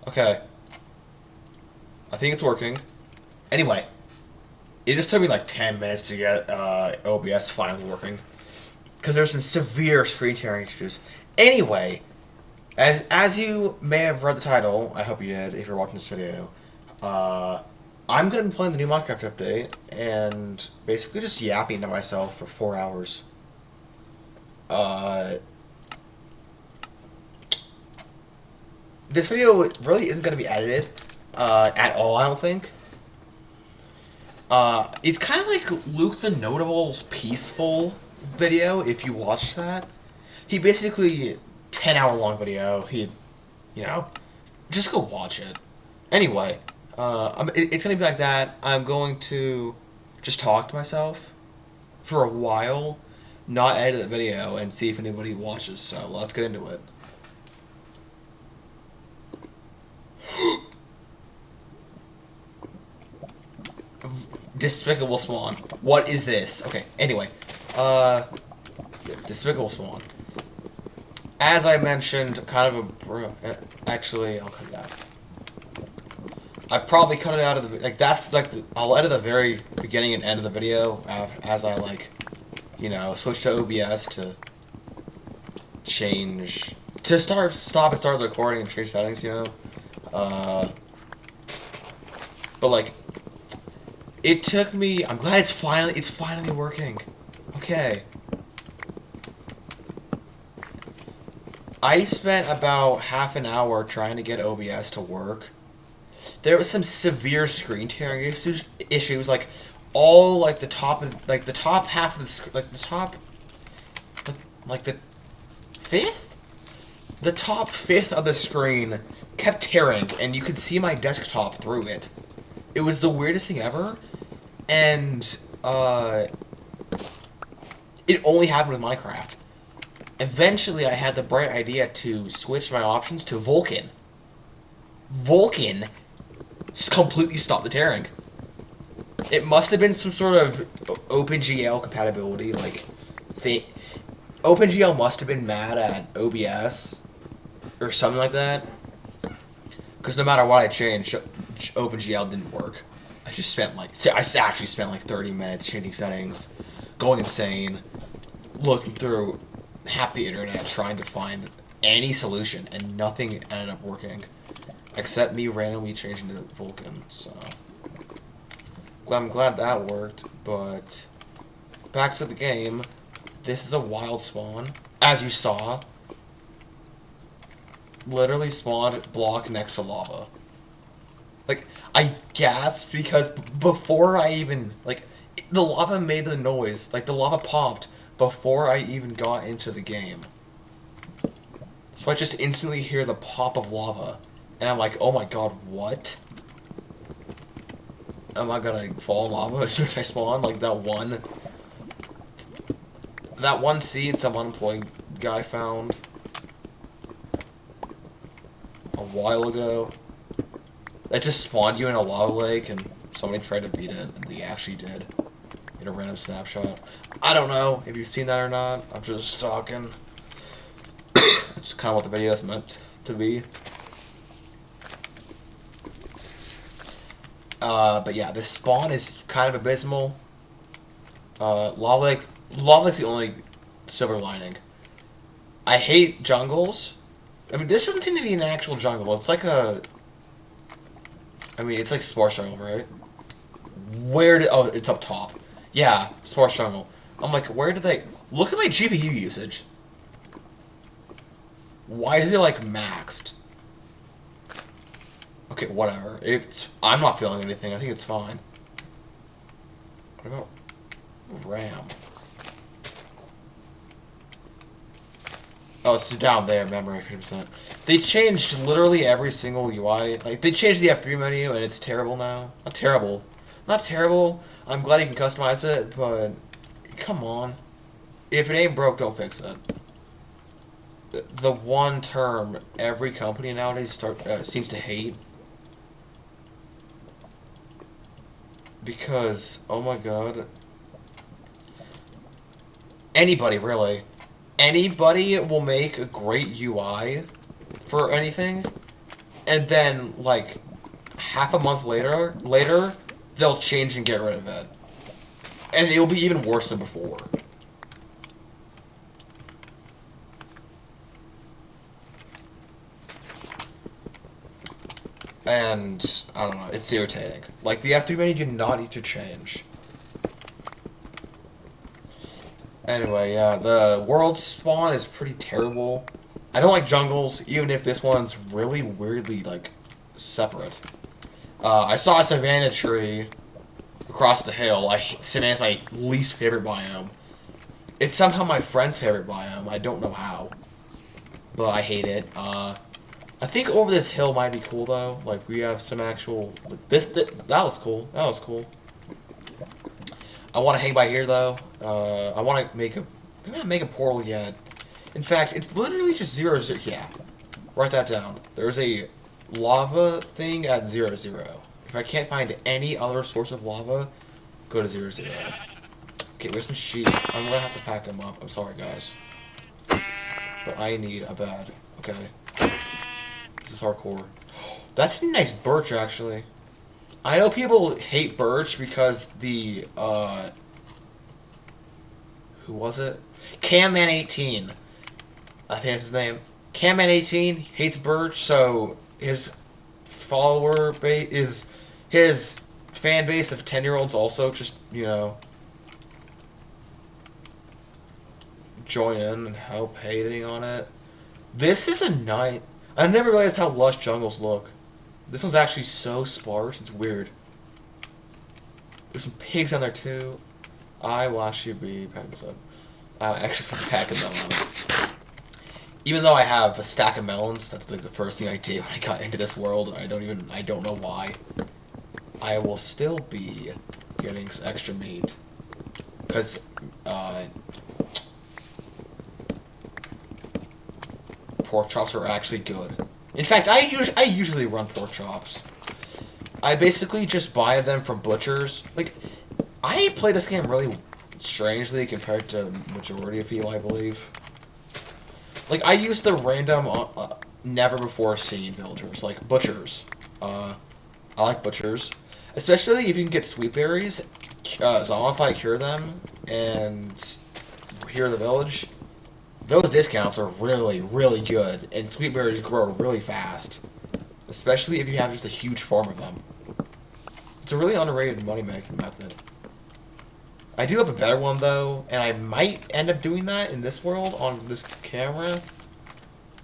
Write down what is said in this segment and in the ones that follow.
Okay. I think it's working. Anyway, it just took me like 10 minutes to get OBS finally working. Because there's some severe screen tearing issues. Anyway, as you may have read the title, I hope you did if you're watching this video, I'm going to be playing the new Minecraft update and basically just yapping to myself for 4 hours. This video really isn't going to be edited at all, I don't think. It's kind of like Luke the Notable's Peaceful video, if you watched that. He basically, 10-hour long video, just go watch it. Anyway, it's going to be like that. I'm going to just talk to myself for a while, not edit the video, and see if anybody watches, so let's get into it. Despicable Spawn. What is this? Okay, anyway. Despicable Spawn. As I mentioned, kind of a... Actually, I'll cut it out. I probably cut it out of the... that's, I'll edit the very beginning and end of the video as I, switch to OBS to change... To stop and start the recording and change settings, But, it took me... I'm glad it's finally working. Okay. I spent about half an hour trying to get OBS to work. There was some severe screen tearing issues, all, the top of, the top half of the, the fifth? The top fifth of the screen kept tearing, and you could see my desktop through it. It was the weirdest thing ever, and, it only happened with Minecraft. Eventually, I had the bright idea to switch my options to Vulkan. Vulkan just completely stopped the tearing. It must have been some sort of OpenGL compatibility, OpenGL must have been mad at OBS, or something like that. Because no matter what I changed, OpenGL didn't work. I actually spent 30 minutes changing settings, going insane, looking through half the internet trying to find any solution, and nothing ended up working. Except me randomly changing to Vulkan, so... I'm glad that worked, but... Back to the game. This is a wild spawn. As you saw. Literally spawned block next to lava. I gasped because before I even... the lava made the noise. The lava popped before I even got into the game. So I just instantly hear the pop of lava. And I'm like, oh my god, what? Am I gonna fall in lava as soon as I spawn? That one seed some unemployed guy found a while ago. That just spawned you in a lava lake and somebody tried to beat it and they actually did. In a random snapshot. I don't know if you've seen that or not. I'm just talking. That's kind of what the video is meant to be. But yeah, this spawn is kind of abysmal. Lava Lake's the only silver lining. I hate jungles. I mean, this doesn't seem to be an actual jungle. It's like a... it's like Sports Jungle, right? Oh, it's up top. Yeah, Sports Jungle. I'm like, where did they... Look at my GPU usage. Why is it, maxed? Okay, whatever. I'm not feeling anything. I think it's fine. What about RAM? Oh, it's down there, memory 50%. They changed literally every single UI. They changed the F3 menu, and it's terrible now. Not terrible. Not terrible. I'm glad you can customize it, but come on. If it ain't broke, don't fix it. The one term every company nowadays seems to hate. Because, oh my god. Anybody, really. Anybody will make a great UI for anything, and then like half a month later they'll change and get rid of it, and it'll be even worse than before. And I don't know, it's irritating. Like the F3 menu do not need to change. Anyway, yeah, the world spawn is pretty terrible. I don't like jungles, even if this one's really weirdly, like, separate. I saw a savanna tree across the hill. Savanna is my least favorite biome. It's somehow my friend's favorite biome. I don't know how. But I hate it. I think over this hill might be cool, though. Like, we have some actual... Like, that was cool. That was cool. I want to hang by here, though. I want to make a... Maybe not make a portal yet. In fact, it's literally just 0, 0. Yeah. Write that down. There's a lava thing at 0, 0. If I can't find any other source of lava, go to 0, 0. Okay, where's some sheep? I'm going to have to pack them up. I'm sorry, guys. But I need a bed. Okay. This is hardcore. That's a nice birch, actually. I know people hate birch because the, who was it? Camman18. I think that's his name. Camman18 hates birch, so his follower base his fan base of 10-year-olds also just, you know, join in and help hating on it. This is a night. I never realized how lush jungles look. This one's actually so sparse, it's weird. There's some pigs on there too. I will actually be packing this up. I'm actually packing them up. Even though I have a stack of melons, that's like the first thing I did when I got into this world. I don't know why. I will still be getting some extra meat. Cause, pork chops are actually good. In fact, I usually run pork chops. I basically just buy them from butchers. Like, I play this game really strangely compared to the majority of people, I believe. Like, I use the random, never before seen villagers, like butchers. I like butchers. Especially if you can get sweet berries, zombify, cure them, and here in the village. Those discounts are really, really good, and sweet berries grow really fast. Especially if you have just a huge farm of them. It's a really underrated money-making method. I do have a better one, though, and I might end up doing that in this world on this camera.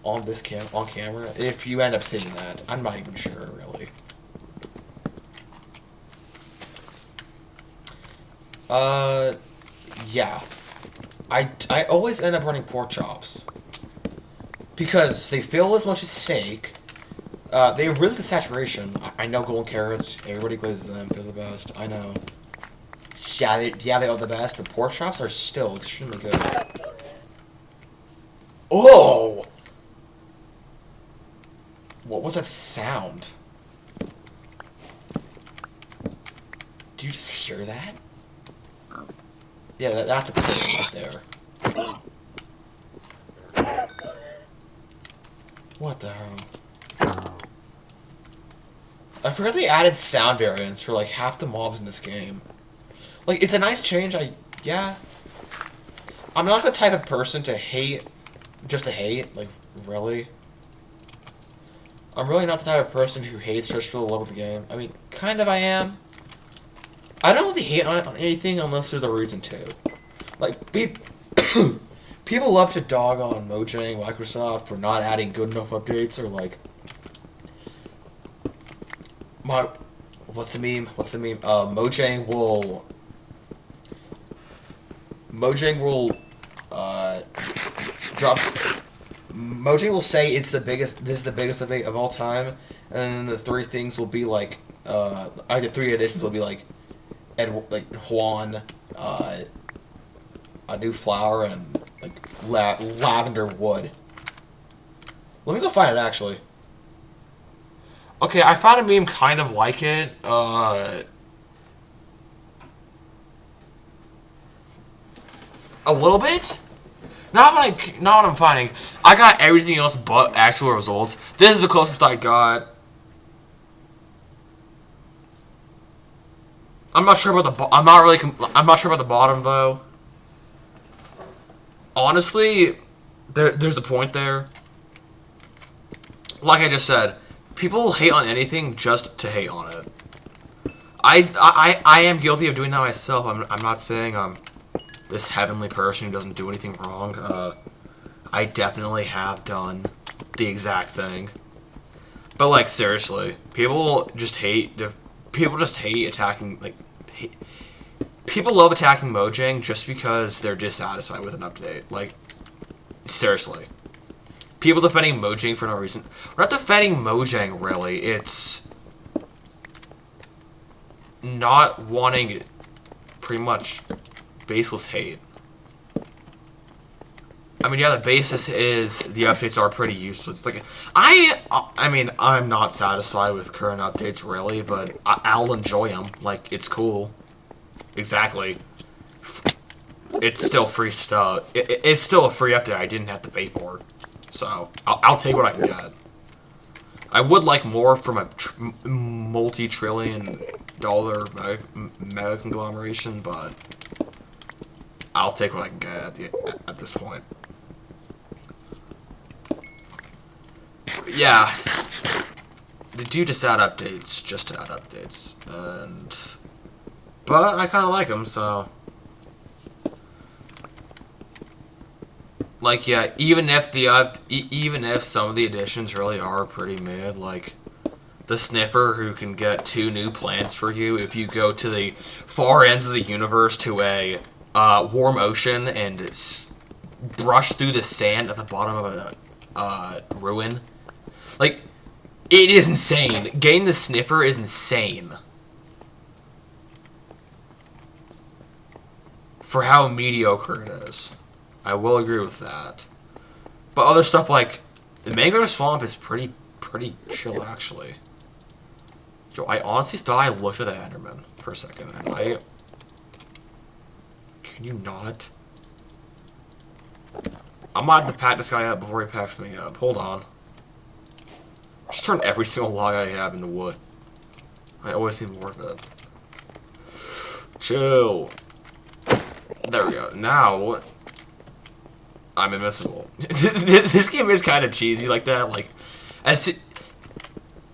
On camera, if you end up seeing that. I'm not even sure, really. Yeah. I always end up running pork chops. Because they feel as much as steak. They have really good saturation. I know golden carrots, everybody glazes them, they're the best, I know. Yeah, they are the best, but pork chops are still extremely good. Oh! What was that sound? Do you just hear that? Yeah, that's a pig right there. What the hell? I forgot they added sound variants for like half the mobs in this game. Like, it's a nice change, yeah. I'm not the type of person to hate, just to hate, like, really. I'm really not the type of person who hates just for the love of the game. I mean, kind of I am. I don't really hate on anything unless there's a reason to. Like, people love to dog on Mojang, Microsoft for not adding good enough updates, or like, what's the meme? Mojang will say this is the biggest update of all time, and then the 3 things will be like, the 3 additions will be like, Juan, a new flower, and like lavender wood. Let me go find it, actually. Okay, I found a meme kind of like it. A little bit. Not what I'm finding. I got everything else but actual results. This is the closest I got. I'm not sure about the. I'm not sure about the bottom though. Honestly, there's a point there. Like I just said, people hate on anything just to hate on it. I am guilty of doing that myself. I'm not saying I'm this heavenly person who doesn't do anything wrong. I definitely have done the exact thing. But like seriously, people just hate attacking people love attacking Mojang just because they're dissatisfied with an update. Like seriously. People defending Mojang for no reason. We're not defending Mojang really. It's not wanting pretty much baseless hate. I mean, yeah, the basis is the updates are pretty useless. Like, I mean, I'm not satisfied with current updates, really, but I'll enjoy them. Like, it's cool. Exactly. It's still free stuff. It's still a free update I didn't have to pay for. So, I'll take what I can get. I would like more from a multi-trillion dollar mega conglomeration, but I'll take what I can get at this point. Yeah, they do just add updates, but I kind of like them, so. Like, yeah, even if some of the additions really are pretty mid, like the sniffer who can get 2 new plants for you if you go to the far ends of the universe to a warm ocean and brush through the sand at the bottom of a ruin. Like, it is insane. Getting the sniffer is insane. For how mediocre it is. I will agree with that. But other stuff like the mangrove swamp is pretty chill actually. Yo, I honestly thought I looked at the Enderman for a second and can you not? I'm gonna have to pack this guy up before he packs me up. Hold on. Just turn every single log I have into wood. I always need more of it. Chill. There we go. Now, I'm invincible. This game is kind of cheesy like that. Like, as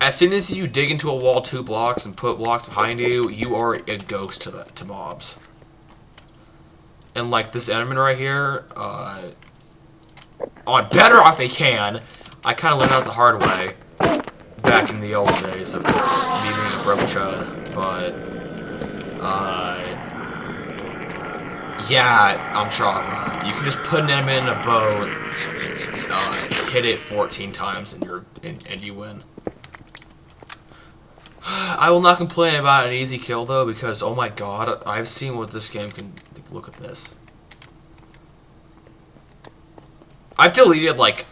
soon as you dig into a wall 2 blocks and put blocks behind you, you are a ghost to mobs. And like this Enderman right here, on Bedrock they can. I kind of learned out the hard way back in the old days of me being a broke chud, but yeah, I'm sure you can just put an enemy in a bow, hit it 14 times, and you win. I will not complain about an easy kill though, because oh my god, I've seen what this game can. Look at this. I've deleted like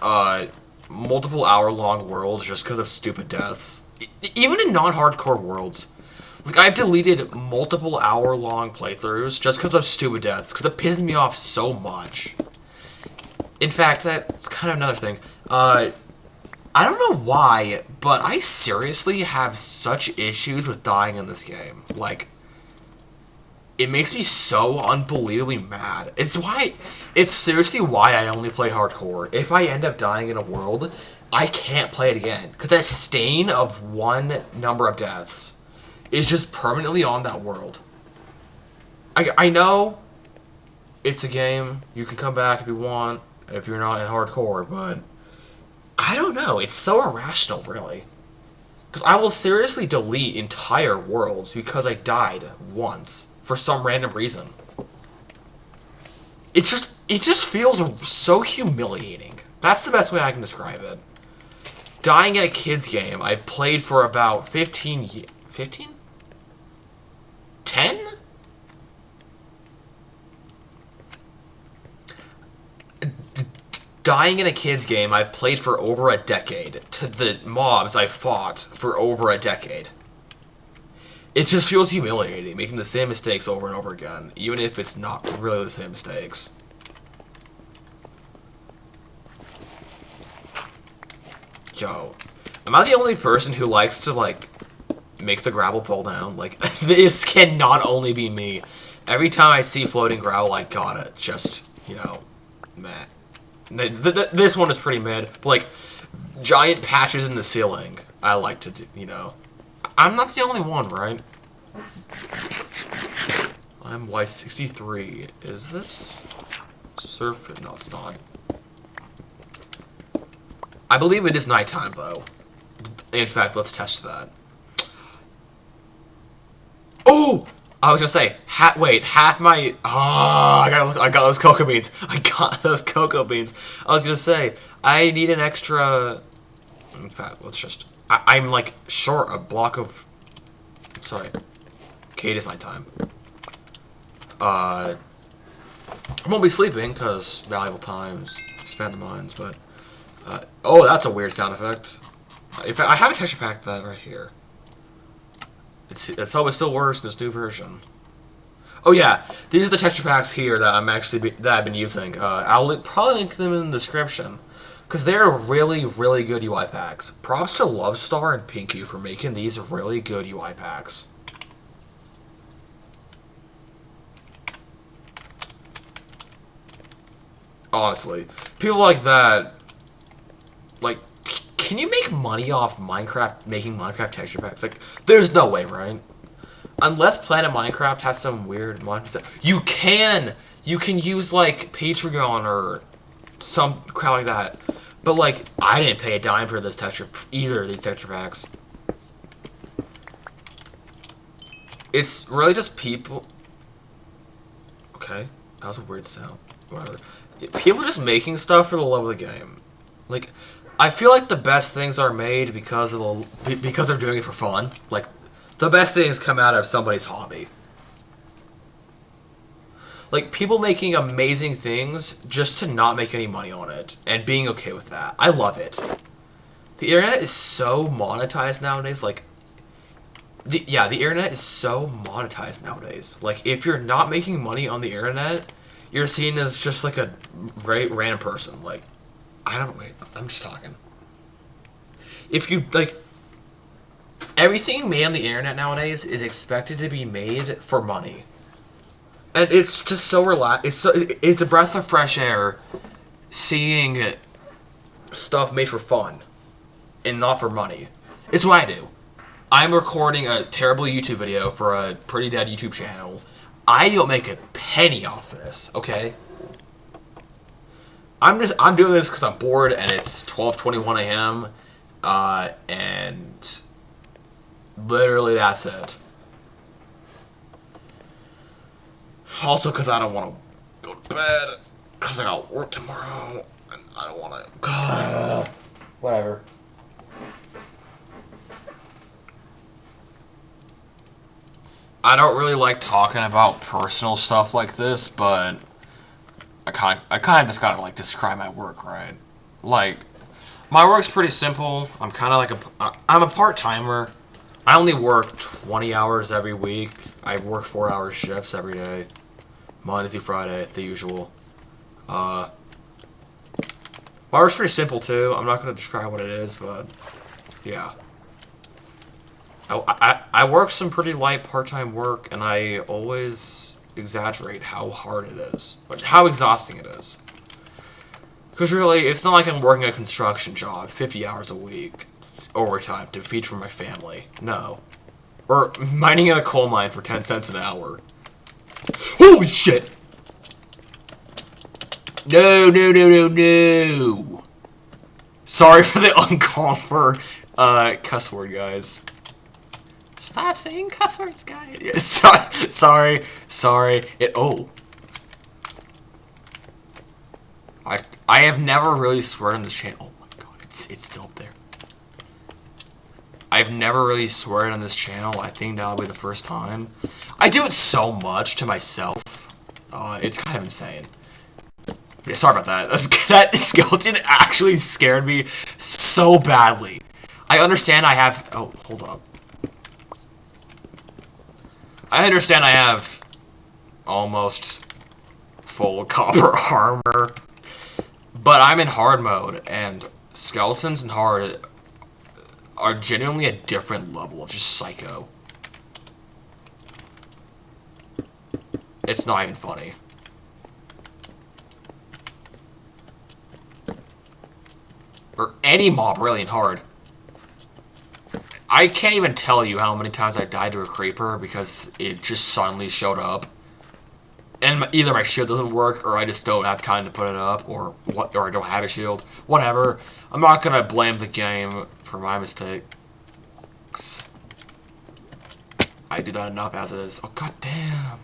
multiple hour-long worlds just because of stupid deaths. Even in non-hardcore worlds. Like, I've deleted multiple hour-long playthroughs just because of stupid deaths, because it pisses me off so much. In fact, that's kind of another thing. I don't know why, but I seriously have such issues with dying in this game. Like, it makes me so unbelievably mad. It's seriously why I only play hardcore. If I end up dying in a world, I can't play it again. Because that stain of one number of deaths is just permanently on that world. I know it's a game. You can come back if you want, if you're not in hardcore, but I don't know. It's so irrational, really. Because I will seriously delete entire worlds because I died once for some random reason. It just feels so humiliating. That's the best way I can describe it. Dying at a kid's game I've played for about 15 years. 15? 10? Dying in a kid's game I've played for over a decade to the mobs I fought for over a decade. It just feels humiliating, making the same mistakes over and over again, even if it's not really the same mistakes. Yo, am I the only person who likes to, like, make the gravel fall down. Like, this can not only be me. Every time I see floating gravel, I gotta just, you know, meh. This one is pretty mid. But, like, giant patches in the ceiling, I like to do, you know. I'm not the only one, right? I'm Y63. Is this surf? No, it's not. I believe it is nighttime, though. In fact, let's test that. Oh! I was gonna say, wait, half my... Oh, I got those cocoa beans. I got those cocoa beans. I was gonna say, I need an extra... In fact, let's just... I'm, like, short a block of... Sorry. Okay, it is nighttime. I won't be sleeping, because valuable times, expand the minds, but... oh, that's a weird sound effect. In fact, I have a texture pack that right here. Let's hope it still works in this new version. Oh yeah, these are the texture packs here that I've been using. I'll probably link them in the description, because they're really, really good UI packs. Props to Lovestar and Pinku for making these really good UI packs. Honestly, people like that, like, can you make money off Minecraft, making Minecraft texture packs? Like, there's no way, right? Unless Planet Minecraft has some weird money. You can use, like, Patreon or some crap like that. But, like, I didn't pay a dime for this either of these texture packs. It's really just people... Okay, that was a weird sound. Whatever. People just making stuff for the love of the game. Like, I feel like the best things are made because they're doing it for fun. Like, the best things come out of somebody's hobby. Like, people making amazing things just to not make any money on it, and being okay with that. I love it. The internet is so monetized nowadays, like... the internet is so monetized nowadays. Like, if you're not making money on the internet, you're seen as just, like, a random person. Like, wait, I'm just talking. If you, like... Everything made on the internet nowadays is expected to be made for money. And it's just so it's a breath of fresh air seeing stuff made for fun and not for money. It's what I do. I'm recording a terrible YouTube video for a pretty dead YouTube channel. I don't make a penny off this, okay? I'm doing this because I'm bored and it's 12:21 a.m. And literally that's it. Also because I don't want to go to bed because I got work tomorrow and I don't want to. Whatever. I don't really like talking about personal stuff like this, but I kind of just gotta, like, describe my work, right? Like, my work's pretty simple. I'm kind of like I'm a part-timer. I only work 20 hours every week. I work 4-hour shifts every day, Monday through Friday, the usual. My work's pretty simple too. I'm not gonna describe what it is, but yeah. I work some pretty light part-time work, and I always exaggerate how hard it is, like how exhausting it is. Because really, it's not like I'm working a construction job, 50 hours a week, overtime to feed for my family. No. Or mining in a coal mine for 10 cents an hour. Holy shit! No, no, no, no, no! Sorry for the uncalled for cuss word, guys. Stop saying cuss words, guys. Sorry. I have never really sweared on this channel. Oh my god, it's still up there. I've never really sweared on this channel. I think that'll be the first time. I do it so much to myself. It's kind of insane. Yeah, sorry about that. That skeleton actually scared me so badly. I understand I have... Oh, hold up. I understand I have almost full copper armor, but I'm in hard mode, and skeletons in hard are genuinely a different level of just psycho. It's not even funny. Or any mob really hard. I can't even tell you how many times I died to a creeper because it just suddenly showed up. And either my shield doesn't work, or I just don't have time to put it up, or I don't have a shield. Whatever. I'm not gonna blame the game for my mistake. I do that enough as it is. Oh, god damn.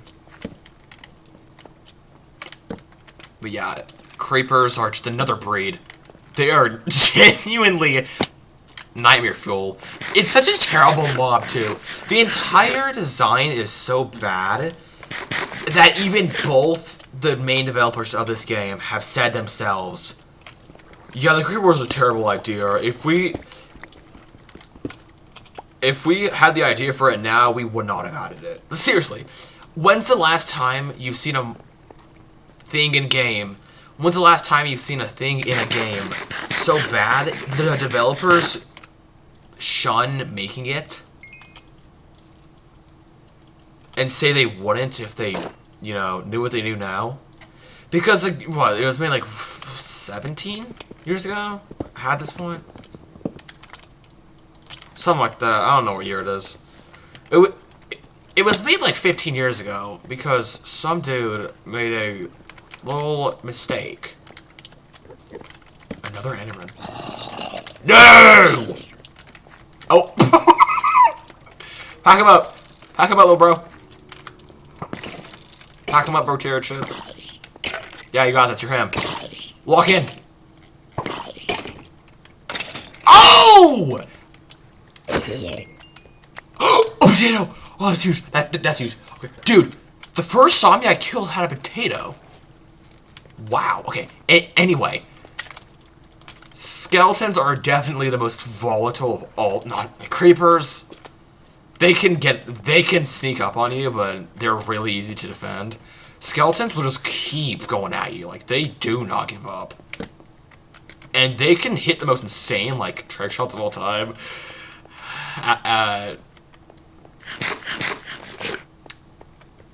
But yeah, creepers are just another breed. They are genuinely nightmare fuel. It's such a terrible mob, too. The entire design is so bad that even both the main developers of this game have said themselves, yeah, the creeper was a terrible idea. If we had the idea for it now, we would not have added it. Seriously. When's the last time you've seen a thing in game? When's the last time you've seen a thing in a game so bad the developers shun making it? And say they wouldn't if they, you know, knew what they knew now? Because, it was made like 17 years ago at this point? Something like that. I don't know what year it is. It was made like 15 years ago because some dude made a little mistake. Another Enderman. No! Oh! Pack him up! Pack him up, little bro. Pack him up, bro, Tara Chud. Yeah, you got this. You're him. Walk in. Oh! Oh, potato! Oh, that's huge. That's huge. Okay, dude, the first zombie I killed had a potato. Wow. Okay. Anyway, skeletons are definitely the most volatile of all. Not like creepers. They can sneak up on you, but they're really easy to defend. Skeletons will just keep going at you. Like, they do not give up. And they can hit the most insane, like, trick shots of all time.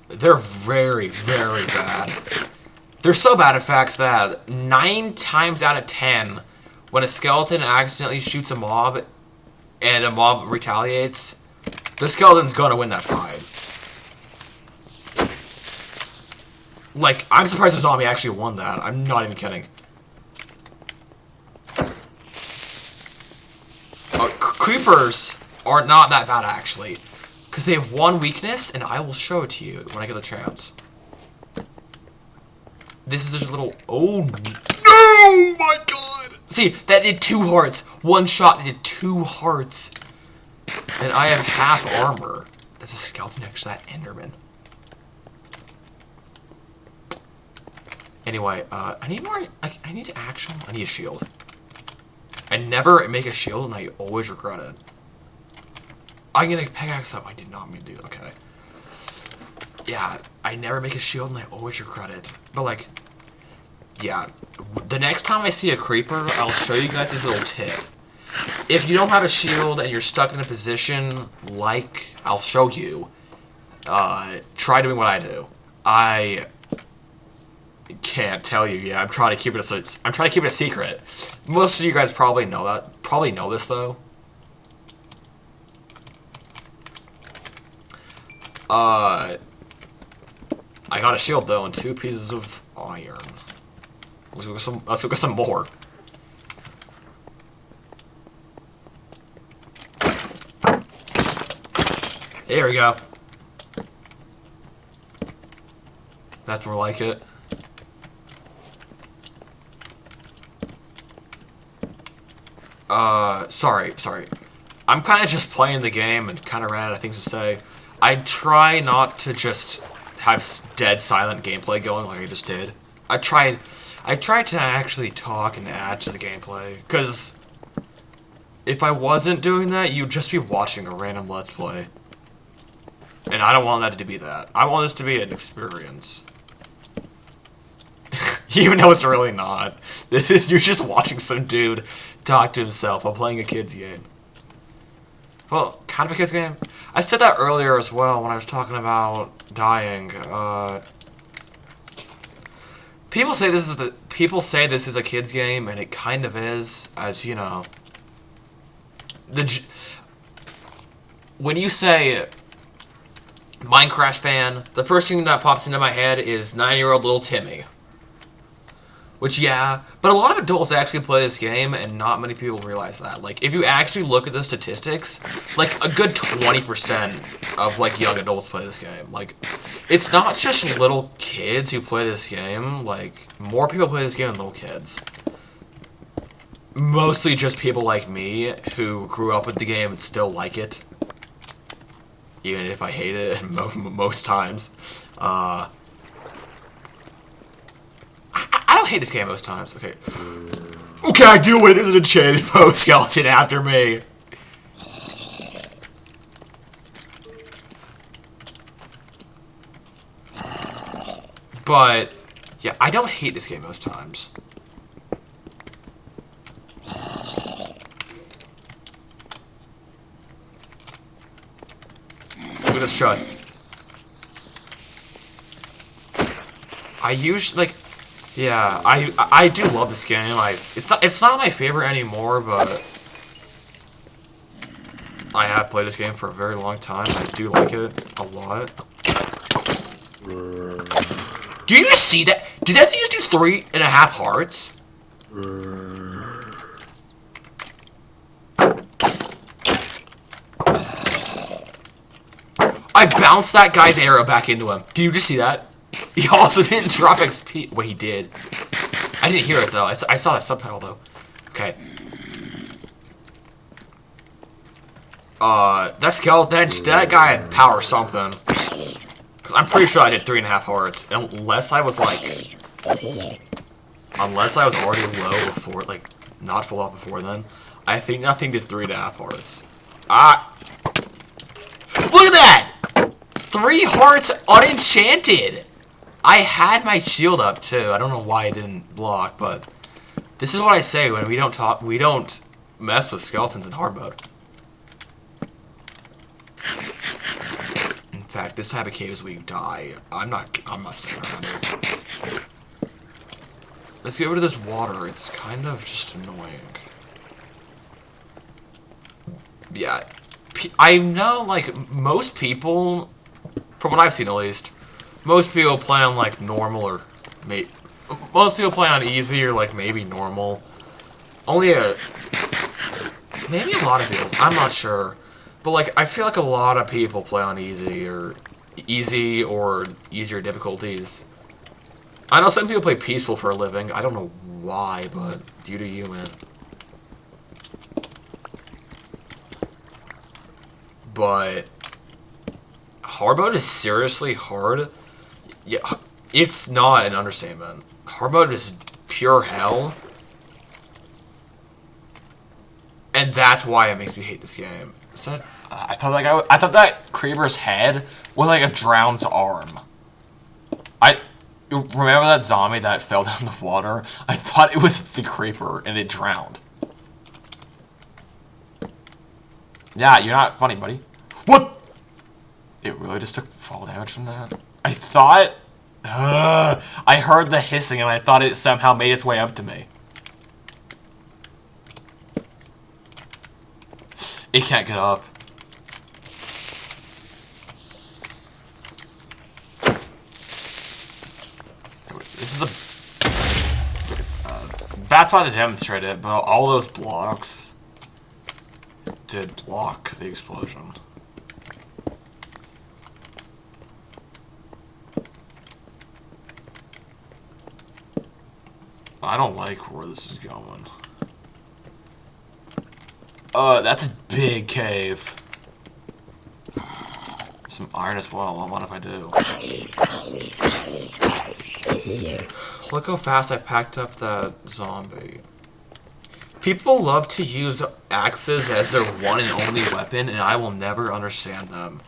They're very, very bad. They're so bad, in fact, that 9 times out of 10, when a skeleton accidentally shoots a mob, and a mob retaliates, the skeleton's gonna win that fight. Like, I'm surprised the zombie actually won that. I'm not even kidding. Creepers are not that bad, actually. Because they have one weakness, and I will show it to you when I get the chance. This is just a little... Oh, no! My god! See, that did 2 hearts. One shot did 2 hearts. And I have half armor. That's a skeleton next to that Enderman. Anyway, I need more... I need I need a shield. I never make a shield, and I always regret it. I'm gonna pickaxe though. I did not mean to do. Okay. Yeah, I never make a shield, and I always regret it. But like, yeah, the next time I see a creeper, I'll show you guys this little tip. If you don't have a shield and you're stuck in a position like I'll show you, try doing what I do. I can't tell you yet. I'm trying to keep it a secret. Most of you guys probably know that. Probably know this though. I got a shield though and 2 pieces of iron. Let's go get some more. There we go. That's more like it. Sorry. I'm kind of just playing the game and kind of ran out of things to say. I try not to just have dead silent gameplay going like I just did. I tried to actually talk and add to the gameplay, because if I wasn't doing that, you'd just be watching a random Let's Play. And I don't want that to be that. I want this to be an experience. Even though it's really not. You're just watching some dude talk to himself while playing a kid's game. Well, kind of a kid's game. I said that earlier as well when I was talking about dying. People say this is a kid's game, and it kind of is, as you know. When you say Minecraft fan, the first thing that pops into my head is 9-year-old little Timmy. Which, yeah, but a lot of adults actually play this game, and not many people realize that. Like, if you actually look at the statistics, like, a good 20% of, like, young adults play this game. Like, it's not just little kids who play this game. Like, more people play this game than little kids. Mostly just people like me, who grew up with the game and still like it. Even if I hate it most times. I don't hate this game most times. Okay. Okay, I do when it is an enchanted bow skeleton after me. But, yeah, I don't hate this game most times. Look at this chud. I usually, like... Yeah, I do love this game. It's not my favorite anymore, but I have played this game for a very long time. I do like it a lot. Do you see that? Did that thing just do 3.5 hearts? I bounced that guy's arrow back into him. Do you just see that? He also didn't drop XP. Well, he did. I didn't hear it, though. I saw that subtitle, though. Okay. That skeleton, that guy had power something. Because I'm pretty sure I did 3.5 hearts. Unless I was, like... Unless I was already low before, like, not full off before then. I think that thing did 3.5 hearts. Look at that! 3 hearts unenchanted! I had my shield up too. I don't know why it didn't block, but this is what I say when we don't mess with skeletons in hard mode. In fact, this type of cave is where you die. I'm not staying around here. Let's get rid of this water. It's kind of just annoying. Yeah, I know, like, most people, from what I've seen at least, most people play on, like, normal or most people play on easy or, like, maybe normal. Maybe a lot of people. I'm not sure. But, like, I feel like a lot of people play on easy or easier difficulties. I know some people play peaceful for a living. I don't know why, but due to you, man. But hard mode is seriously hard. Yeah, it's not an understatement. Hard mode is pure hell. And that's why it makes me hate this game. So, I thought that creeper's head was like a drowned's arm. Remember that zombie that fell down the water? I thought it was the creeper and it drowned. Yeah, you're not funny, buddy. What? It really just took fall damage from that? I thought... I heard the hissing and I thought it somehow made its way up to me. It can't get up. This is a... that's why to demonstrate it, but all those blocks did block the explosion. I don't like where this is going. That's a big cave. Some iron as well. Well, what if I do? Look how fast I packed up that zombie. People love to use axes as their one and only weapon, and I will never understand them.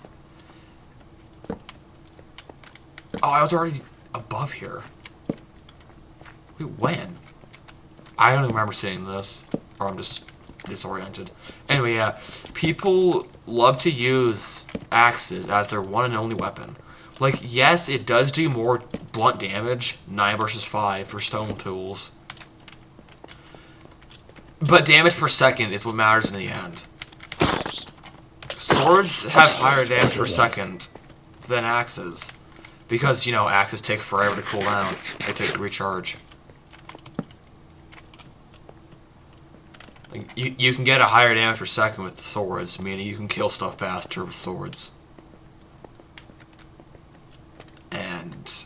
Oh, I was already above here. Wait, when? I don't even remember seeing this. Or I'm just disoriented. Anyway, yeah, people love to use axes as their one and only weapon. Like, yes, it does do more blunt damage, 9 versus 5 for stone tools. But damage per second is what matters in the end. Swords have higher damage per second than axes. Because, you know, axes take forever to cool down. They take to recharge. Like, you can get a higher damage per second with swords, meaning you can kill stuff faster with swords. And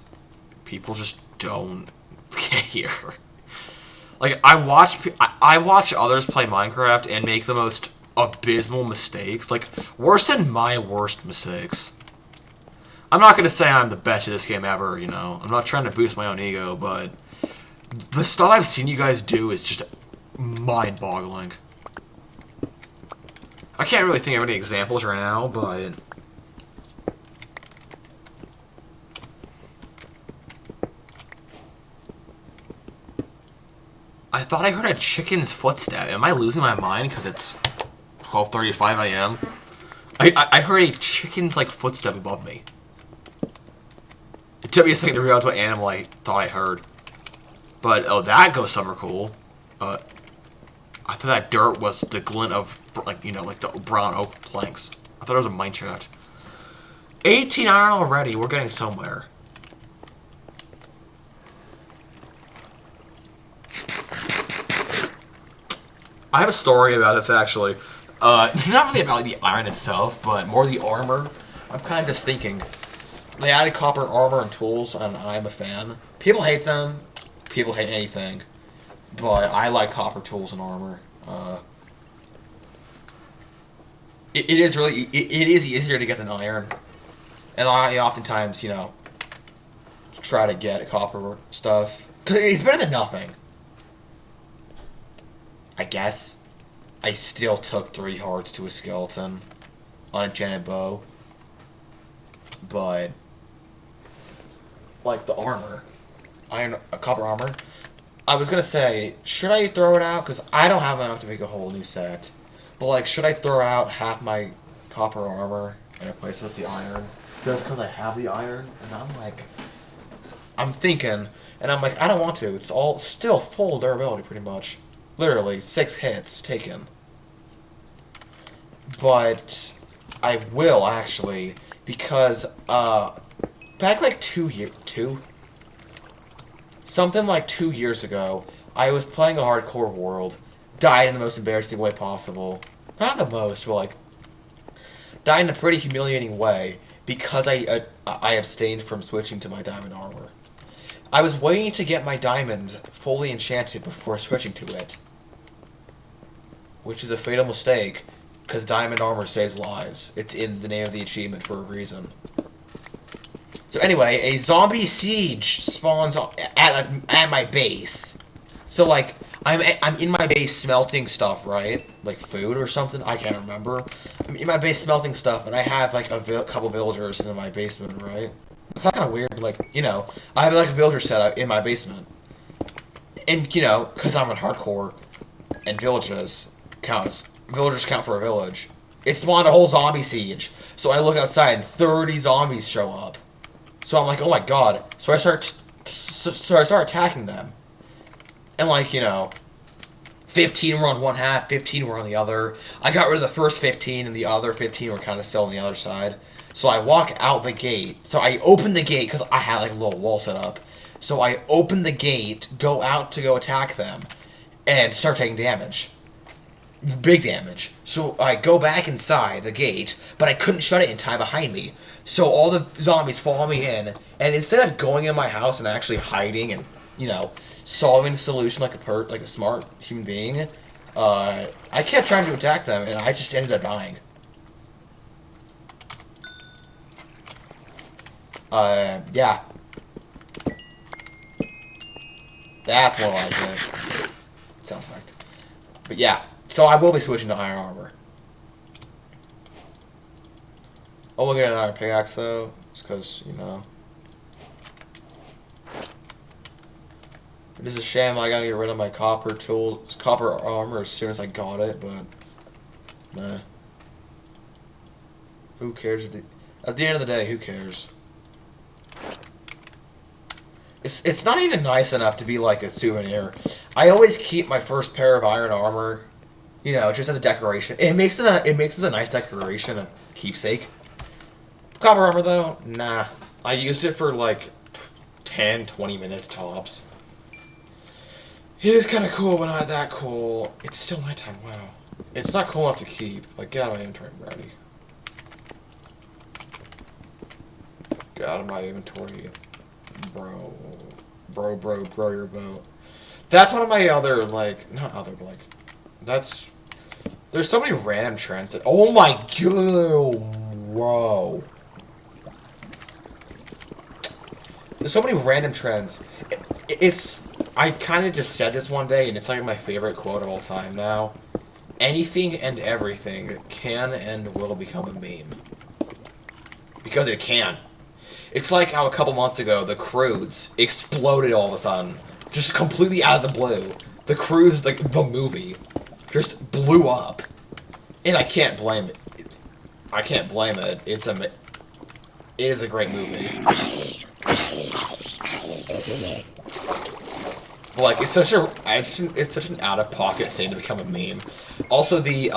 people just don't get here. Like, I watch others play Minecraft and make the most abysmal mistakes. Like, worse than my worst mistakes. I'm not gonna say I'm the best at this game ever, you know. I'm not trying to boost my own ego, but the stuff I've seen you guys do is just mind-boggling. I can't really think of any examples right now, but I thought I heard a chicken's footstep. Am I losing my mind because it's 12:35 a.m.? I heard a chicken's, like, footstep above me. It took me a second to realize what animal I thought I heard. But, oh, that goes somewhere cool. I thought that dirt was the glint of, like, you know, like the brown oak planks. I thought it was a mine shaft. 18 iron already. We're getting somewhere. I have a story about this, actually. Not really about the iron itself, but more the armor. I'm kind of just thinking. They added copper armor and tools, and I'm a fan. People hate them. People hate anything. But I like copper tools and armor. It is really... It is easier to get than iron. And I oftentimes, you know, try to get copper stuff. Because it's better than nothing. I guess. I still took 3 hearts to a skeleton on a enchanted bow. But, like the armor, copper armor, I was gonna say, should I throw it out? Because I don't have enough to make a whole new set. But, like, should I throw out half my copper armor and replace it with the iron? Just because I have the iron? And I'm like, I'm thinking, and I'm like, I don't want to. It's all still full durability, pretty much. Literally, 6 hits taken. But I will, actually, because, back like 2 years ago, I was playing a hardcore world, died in the most embarrassing way possible. Not the most, but, like, died in a pretty humiliating way, because I abstained from switching to my diamond armor. I was waiting to get my diamond fully enchanted before switching to it. Which is a fatal mistake, because diamond armor saves lives. It's in the name of the achievement for a reason. So anyway, a zombie siege spawns at my base. So, like, I'm in my base smelting stuff, right? Like food or something? I can't remember. I'm in my base smelting stuff, and I have, like, a couple villagers in my basement, right? That's kind of weird, but, like, you know, I have, like, a villager setup in my basement. And, you know, because I'm in hardcore, and villagers count for a village. It spawned a whole zombie siege. So I look outside, and 30 zombies show up. So I'm like, oh my god. So I start attacking them. And, like, you know, 15 were on one half, 15 were on the other. I got rid of the first 15, and the other 15 were kind of still on the other side. So I walk out the gate. So I open the gate, because I had, like, a little wall set up. So I open the gate, go out to go attack them, and start taking damage. Big damage. So I go back inside the gate, but I couldn't shut it in time behind me. So all the zombies follow me in, and instead of going in my house and actually hiding and, you know, solving the solution like a smart human being, I kept trying to attack them, and I just ended up dying. Yeah. That's more like it. Sound effect. But yeah. So I will be switching to iron armor. Oh, we'll get an iron pickaxe though, just because, you know. It is a shame I gotta get rid of my copper armor as soon as I got it, but nah. Who cares? At the end of the day, who cares? It's not even nice enough to be like a souvenir. I always keep my first pair of iron armor, you know, just as a decoration. It makes it a nice decoration and keepsake. Copper armor though, nah. I used it for like 10, 20 minutes tops. It is kind of cool, but not that cool. It's still nighttime, wow. It's not cool enough to keep. Like, get out of my inventory, Brady. Get out of my inventory. Bro, your boat. That's one of my other, like, not other, but like, that's, there's so many random trends that, oh my god, whoa. There's so many random trends. I kind of just said this one day, and it's like my favorite quote of all time now. Anything and everything can and will become a meme. Because it can. It's like how a couple months ago, the Croods exploded all of a sudden. Just completely out of the blue. The Croods, like, the movie, just blew up. And I can't blame it. I can't blame it. It is a great movie. But, like, it's such an out-of-pocket thing to become a meme. Also, the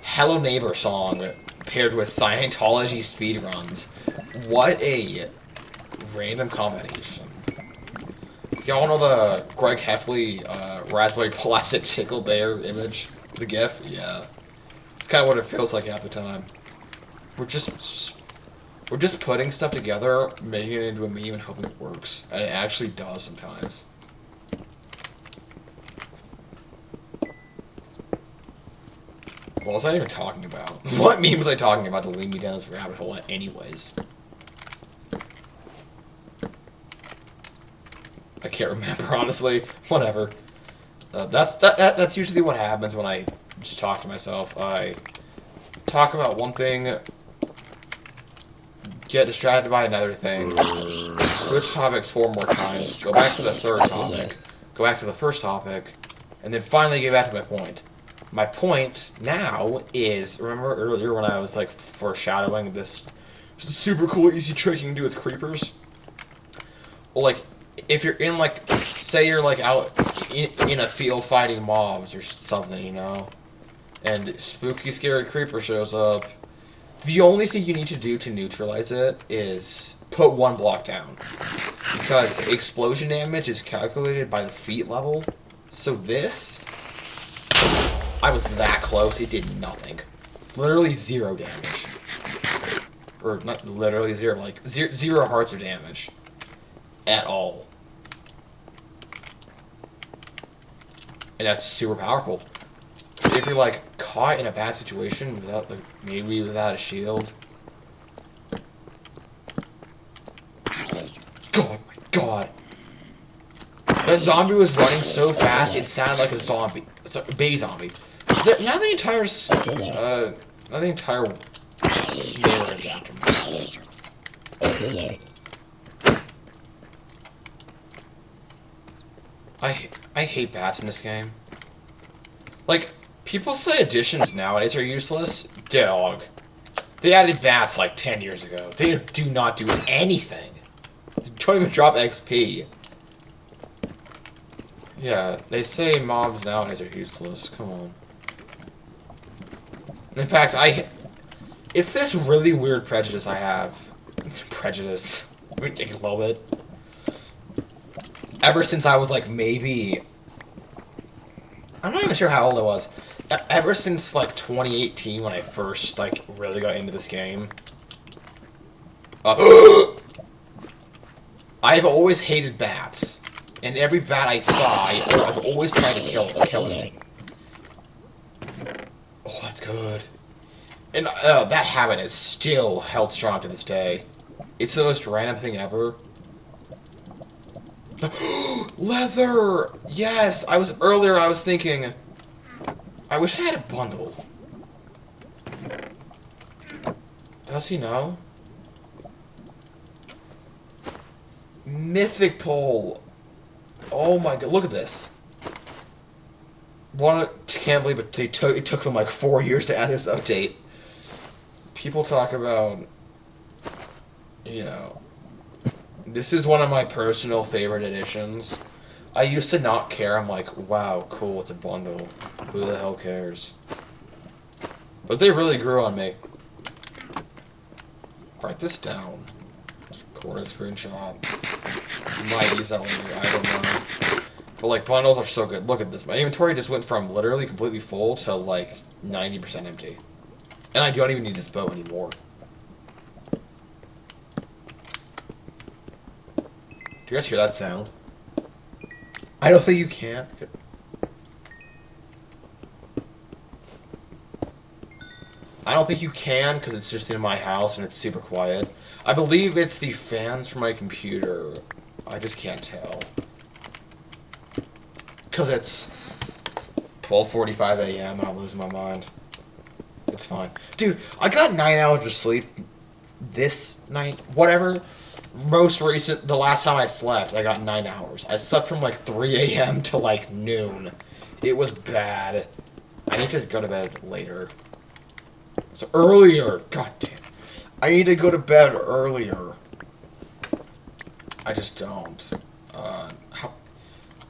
Hello Neighbor song paired with Scientology speedruns. What a random combination. Y'all know the Greg Heffley Raspberry Plastic Tickle Bear image? The GIF? Yeah. It's kind of what it feels like half the time. We're just putting stuff together, making it into a meme, and hoping it works. And it actually does sometimes. What was I even talking about? What meme was I talking about to lead me down this rabbit hole anyways? I can't remember, honestly. Whatever. That's usually what happens when I just talk to myself. I talk about one thing, get distracted by another thing, switch topics 4 more times, go back to the third topic, go back to the first topic, and then finally get back to my point. My point now is, remember earlier when I was like foreshadowing this super cool easy trick you can do with creepers? Well, like, if you're in, like, say you're, like, out in a field fighting mobs or something, you know, and spooky, scary creeper shows up, the only thing you need to do to neutralize it is put 1 block down. Because explosion damage is calculated by the feet level, so this, I was that close, it did nothing. Literally 0 damage. Or, not literally 0, like, 0 hearts of damage. At all. And that's super powerful. So if you're, like, caught in a bad situation without, like, maybe without a shield. Oh my god. That zombie was running so fast, it sounded like a zombie. It's a baby zombie. Now the entire neighborhood is after me. I hate bats in this game. Like, people say additions nowadays are useless. Dog. They added bats like 10 years ago. They do not do anything. They don't even drop XP. Yeah, they say mobs nowadays are useless. Come on. In fact, it's this really weird prejudice I have. Prejudice. I mean, a little bit. Ever since I was, like, maybe... I'm not even sure how old I was. Ever since, like, 2018, when I first, like, really got into this game. I've always hated bats. And every bat I saw, I've always tried to kill it. Oh, that's good. And that habit is still held strong to this day. It's the most random thing ever. Leather! Yes! I was thinking, I wish I had a bundle. Does he know? Mythic pole! Oh my god, look at this. Can't believe it took them like 4 years to add this update. People talk about, you know, this is one of my personal favorite editions. I used to not care. I'm like, wow, cool, it's a bundle. Who the hell cares? But they really grew on me. Write this down. Record a screenshot. You might use that later, I don't know. But like, bundles are so good. Look at this. My inventory just went from literally completely full to like 90% empty. And I don't even need this bow anymore. Do you guys hear that sound? I don't think you can. I don't think you can because it's just in my house and it's super quiet. I believe it's the fans from my computer. I just can't tell. Because it's 12:45 a.m. and I'm losing my mind. It's fine. Dude, I got 9 hours of sleep this night. Whatever. Most recent, the last time I slept, I got 9 hours. I slept from like 3 a.m. to like noon. It was bad. I need to go to bed later. So earlier. God damn. I need to go to bed earlier. I just don't.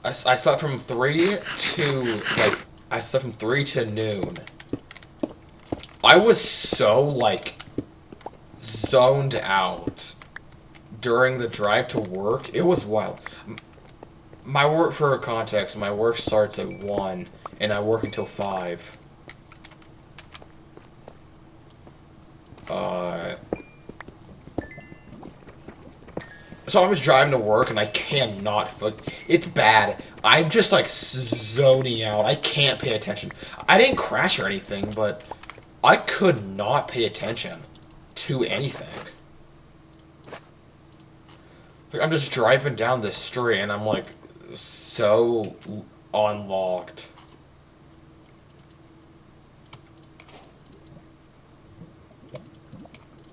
I slept from 3 to, like, I slept from 3 to noon. I was so, like, zoned out during the drive to work. It was wild. My work, for context, my work starts at 1, and I work until 5. So I'm just driving to work, and I cannot... It's bad. I'm just, like, zoning out. I can't pay attention. I didn't crash or anything, but I could not pay attention to anything. Like, I'm just driving down this street, and I'm, like, so unlocked.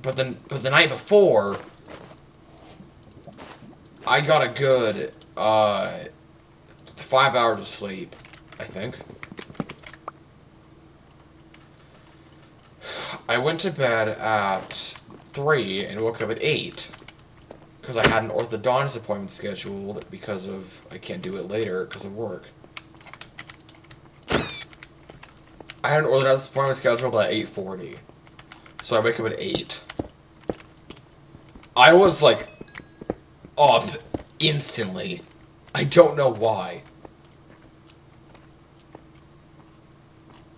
But the night before, I got a good 5 hours of sleep, I think. I went to bed at 3 and woke up at 8 because I had an orthodontist appointment scheduled because of I can't do it later because of work. I had an orthodontist appointment scheduled at 8:40, so I wake up at 8. I was like up instantly. I don't know why.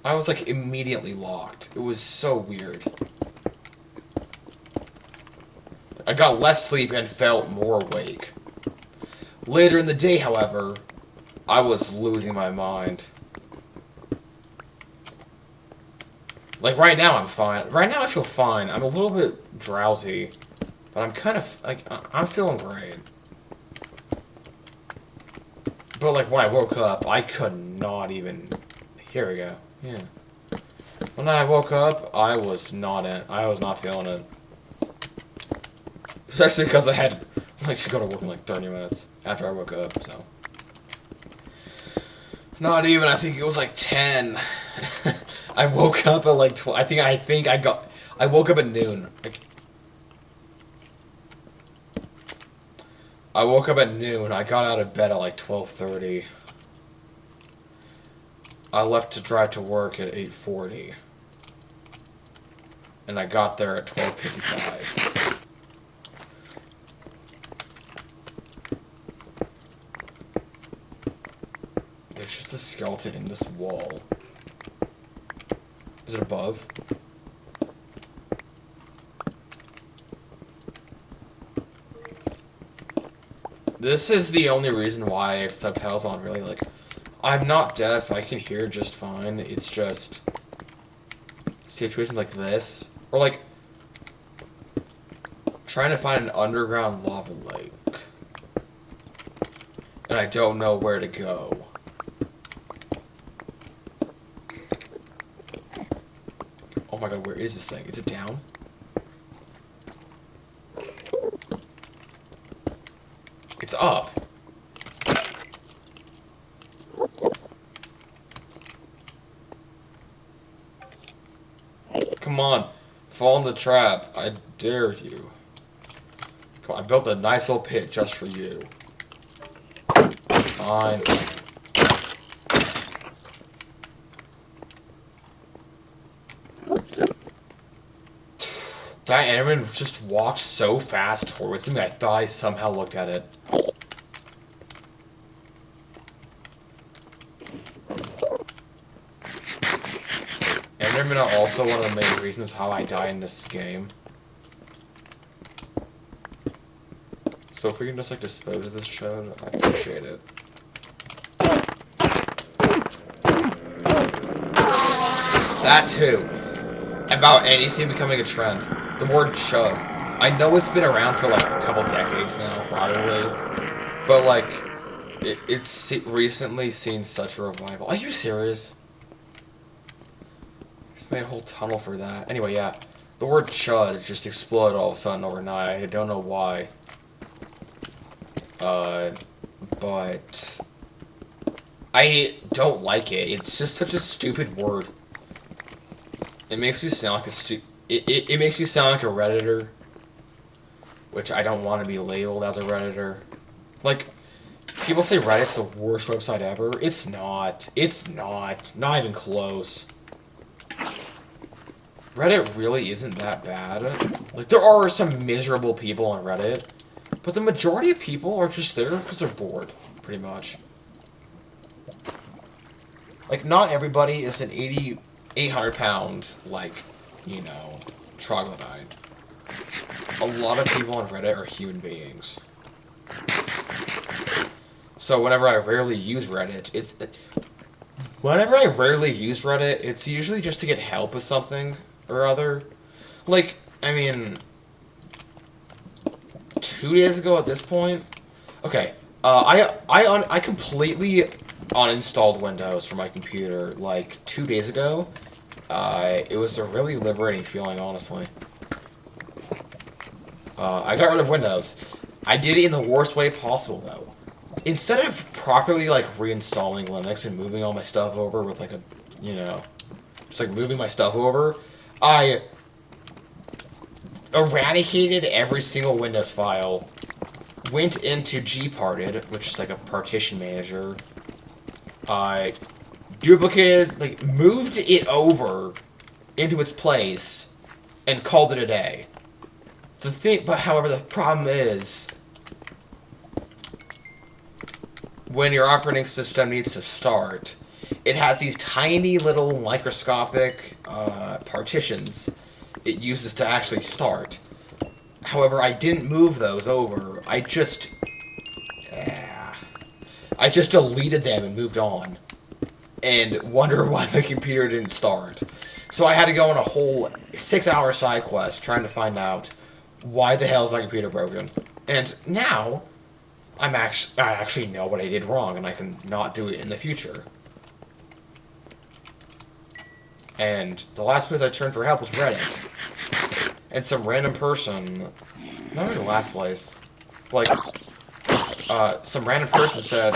I was like immediately locked. It was so weird. I got less sleep and felt more awake. Later in the day, however, I was losing my mind. Like right now I'm fine. Right now I feel fine. I'm a little bit drowsy. But I'm kind of, like, I'm feeling great. But, like, when I woke up, I could not even... Here we go. Yeah. When I woke up, I was not feeling it. Especially because I had, like, to go to work in, like, 30 minutes after I woke up, so... Not even, I think it was, like, 10. I woke up at, like, 12. I woke up at noon. Like, I woke up at noon. I got out of bed at like 12:30. I left to drive to work at 8:40. And I got there at 12:55. There's just a skeleton in this wall. Is it above? This is the only reason why I have subtitles on, really. Like, I'm not deaf, I can hear just fine. It's just situations like this, or like trying to find an underground lava lake, and I don't know where to go. Oh my god, where is this thing? Is it down? It's up. Come on. Fall in the trap. I dare you. Come on, I built a nice little pit just for you. Fine. That Enderman just walked so fast towards me, I thought I somehow looked at it. Endermen are also one of the main reasons how I die in this game. So if we can just, like, dispose of this chud, I appreciate it. That too. About anything becoming a trend. The word chud. I know it's been around for like a couple decades now, probably. But like, it's recently seen such a revival. Are you serious? Just made a whole tunnel for that. Anyway, yeah. The word chud just exploded all of a sudden overnight. I don't know why. But I don't like it. It's just such a stupid word. It makes me sound like it makes me sound like a Redditor, which I don't want to be labeled as a Redditor. Like, people say Reddit's the worst website ever. It's not. It's not. Not even close. Reddit really isn't that bad. Like, there are some miserable people on Reddit, but the majority of people are just there because they're bored, pretty much. Like, not everybody is an 800-pound, like, you know, troglodyte. A lot of people on Reddit are human beings. So whenever I rarely use Reddit, it's usually just to get help with something or other. Like, I mean, 2 days ago at this point. Okay, I completely uninstalled Windows from my computer like 2 days ago. It was a really liberating feeling, honestly. I got rid of Windows. I did it in the worst way possible, though. Instead of properly, like, reinstalling Linux and moving all my stuff over with, like, a, you know, just, like, moving my stuff over, I eradicated every single Windows file, went into gparted, which is, like, a partition manager, duplicated, like, moved it over into its place, and called it a day. However, the problem is, when your operating system needs to start, it has these tiny little microscopic partitions it uses to actually start. However, I didn't move those over. I just deleted them and moved on. And wonder why my computer didn't start. So I had to go on a whole 6-hour side quest trying to find out why the hell is my computer broken. And now, I actually know what I did wrong, and I can not do it in the future. And the last place I turned for help was Reddit. And some random person, not really the last place, like, some random person said,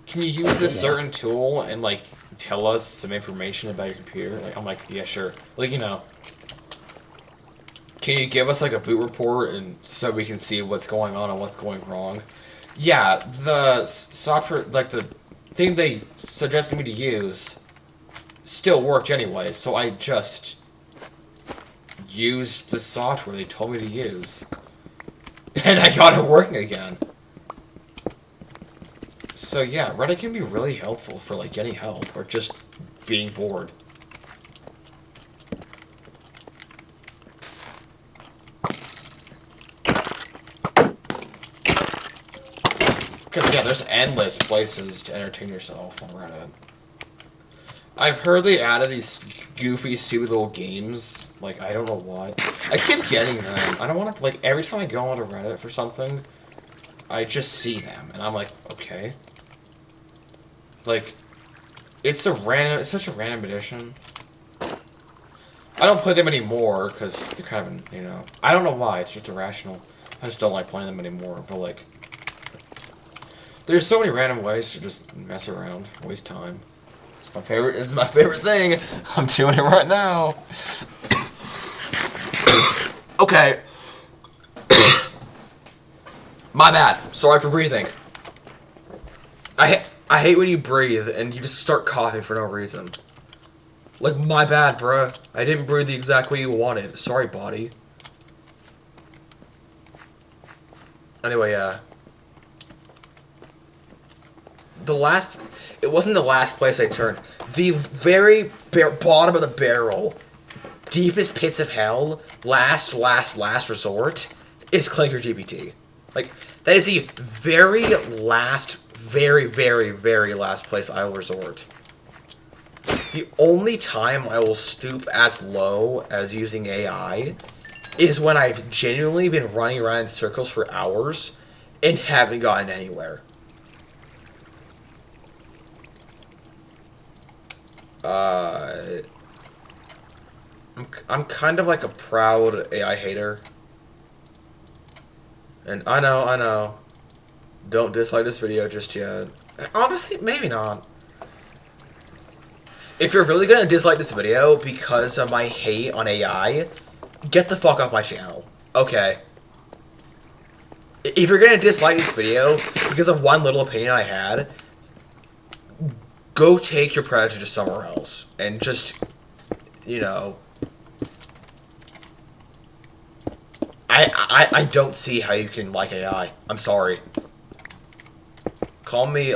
can you use this certain tool and, like, tell us some information about your computer? Like, I'm like, yeah, sure. Like, you know, can you give us, like, a boot report and so we can see what's going on and what's going wrong? Yeah, the software, like, the thing they suggested me to use still worked anyway, so I just used the software they told me to use. And I got it working again. So yeah, Reddit can be really helpful for, like, getting help or just being bored. Because, yeah, there's endless places to entertain yourself on Reddit. I've heard they added these goofy, stupid little games. Like, I don't know why. I keep getting them. I don't want to, like, every time I go onto Reddit for something, I just see them, and I'm like, okay. Like, it's such a random addition. I don't play them anymore, because they're kind of, you know, I don't know why, it's just irrational. I just don't like playing them anymore, but, like, there's so many random ways to just mess around, waste time. It's my favorite. It's my favorite thing. I'm doing it right now. Okay. My bad. Sorry for breathing. I hate when you breathe and you just start coughing for no reason. Like, my bad, bruh. I didn't breathe the exact way you wanted. Sorry, body. Anyway, it wasn't the last place I turned. The very bottom of the barrel, deepest pits of hell, last resort, is Clinker GPT. Like, that is the very last, very last place I will resort. The only time I will stoop as low as using AI is when I've genuinely been running around in circles for hours and haven't gotten anywhere. I'm kind of like a proud AI hater. And I know. Don't dislike this video just yet. Honestly, maybe not. If you're really gonna dislike this video because of my hate on AI, get the fuck off my channel. Okay. If you're gonna dislike this video because of one little opinion I had, go take your prejudice somewhere else. And just, you know... I don't see how you can like AI. I'm sorry. Call me,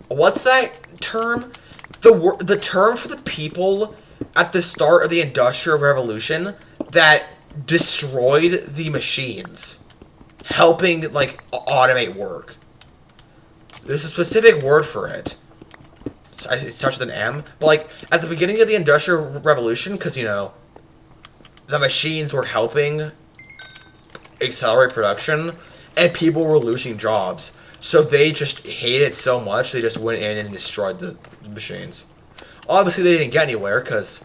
what's that term? The term for the people at the start of the Industrial Revolution that destroyed the machines, helping, like, automate work. There's a specific word for it. It starts with an M. But, like, at the beginning of the Industrial Revolution, because, you know, the machines were helping accelerate production, and people were losing jobs. So they just hated it so much, they just went in and destroyed the machines. Obviously, they didn't get anywhere, because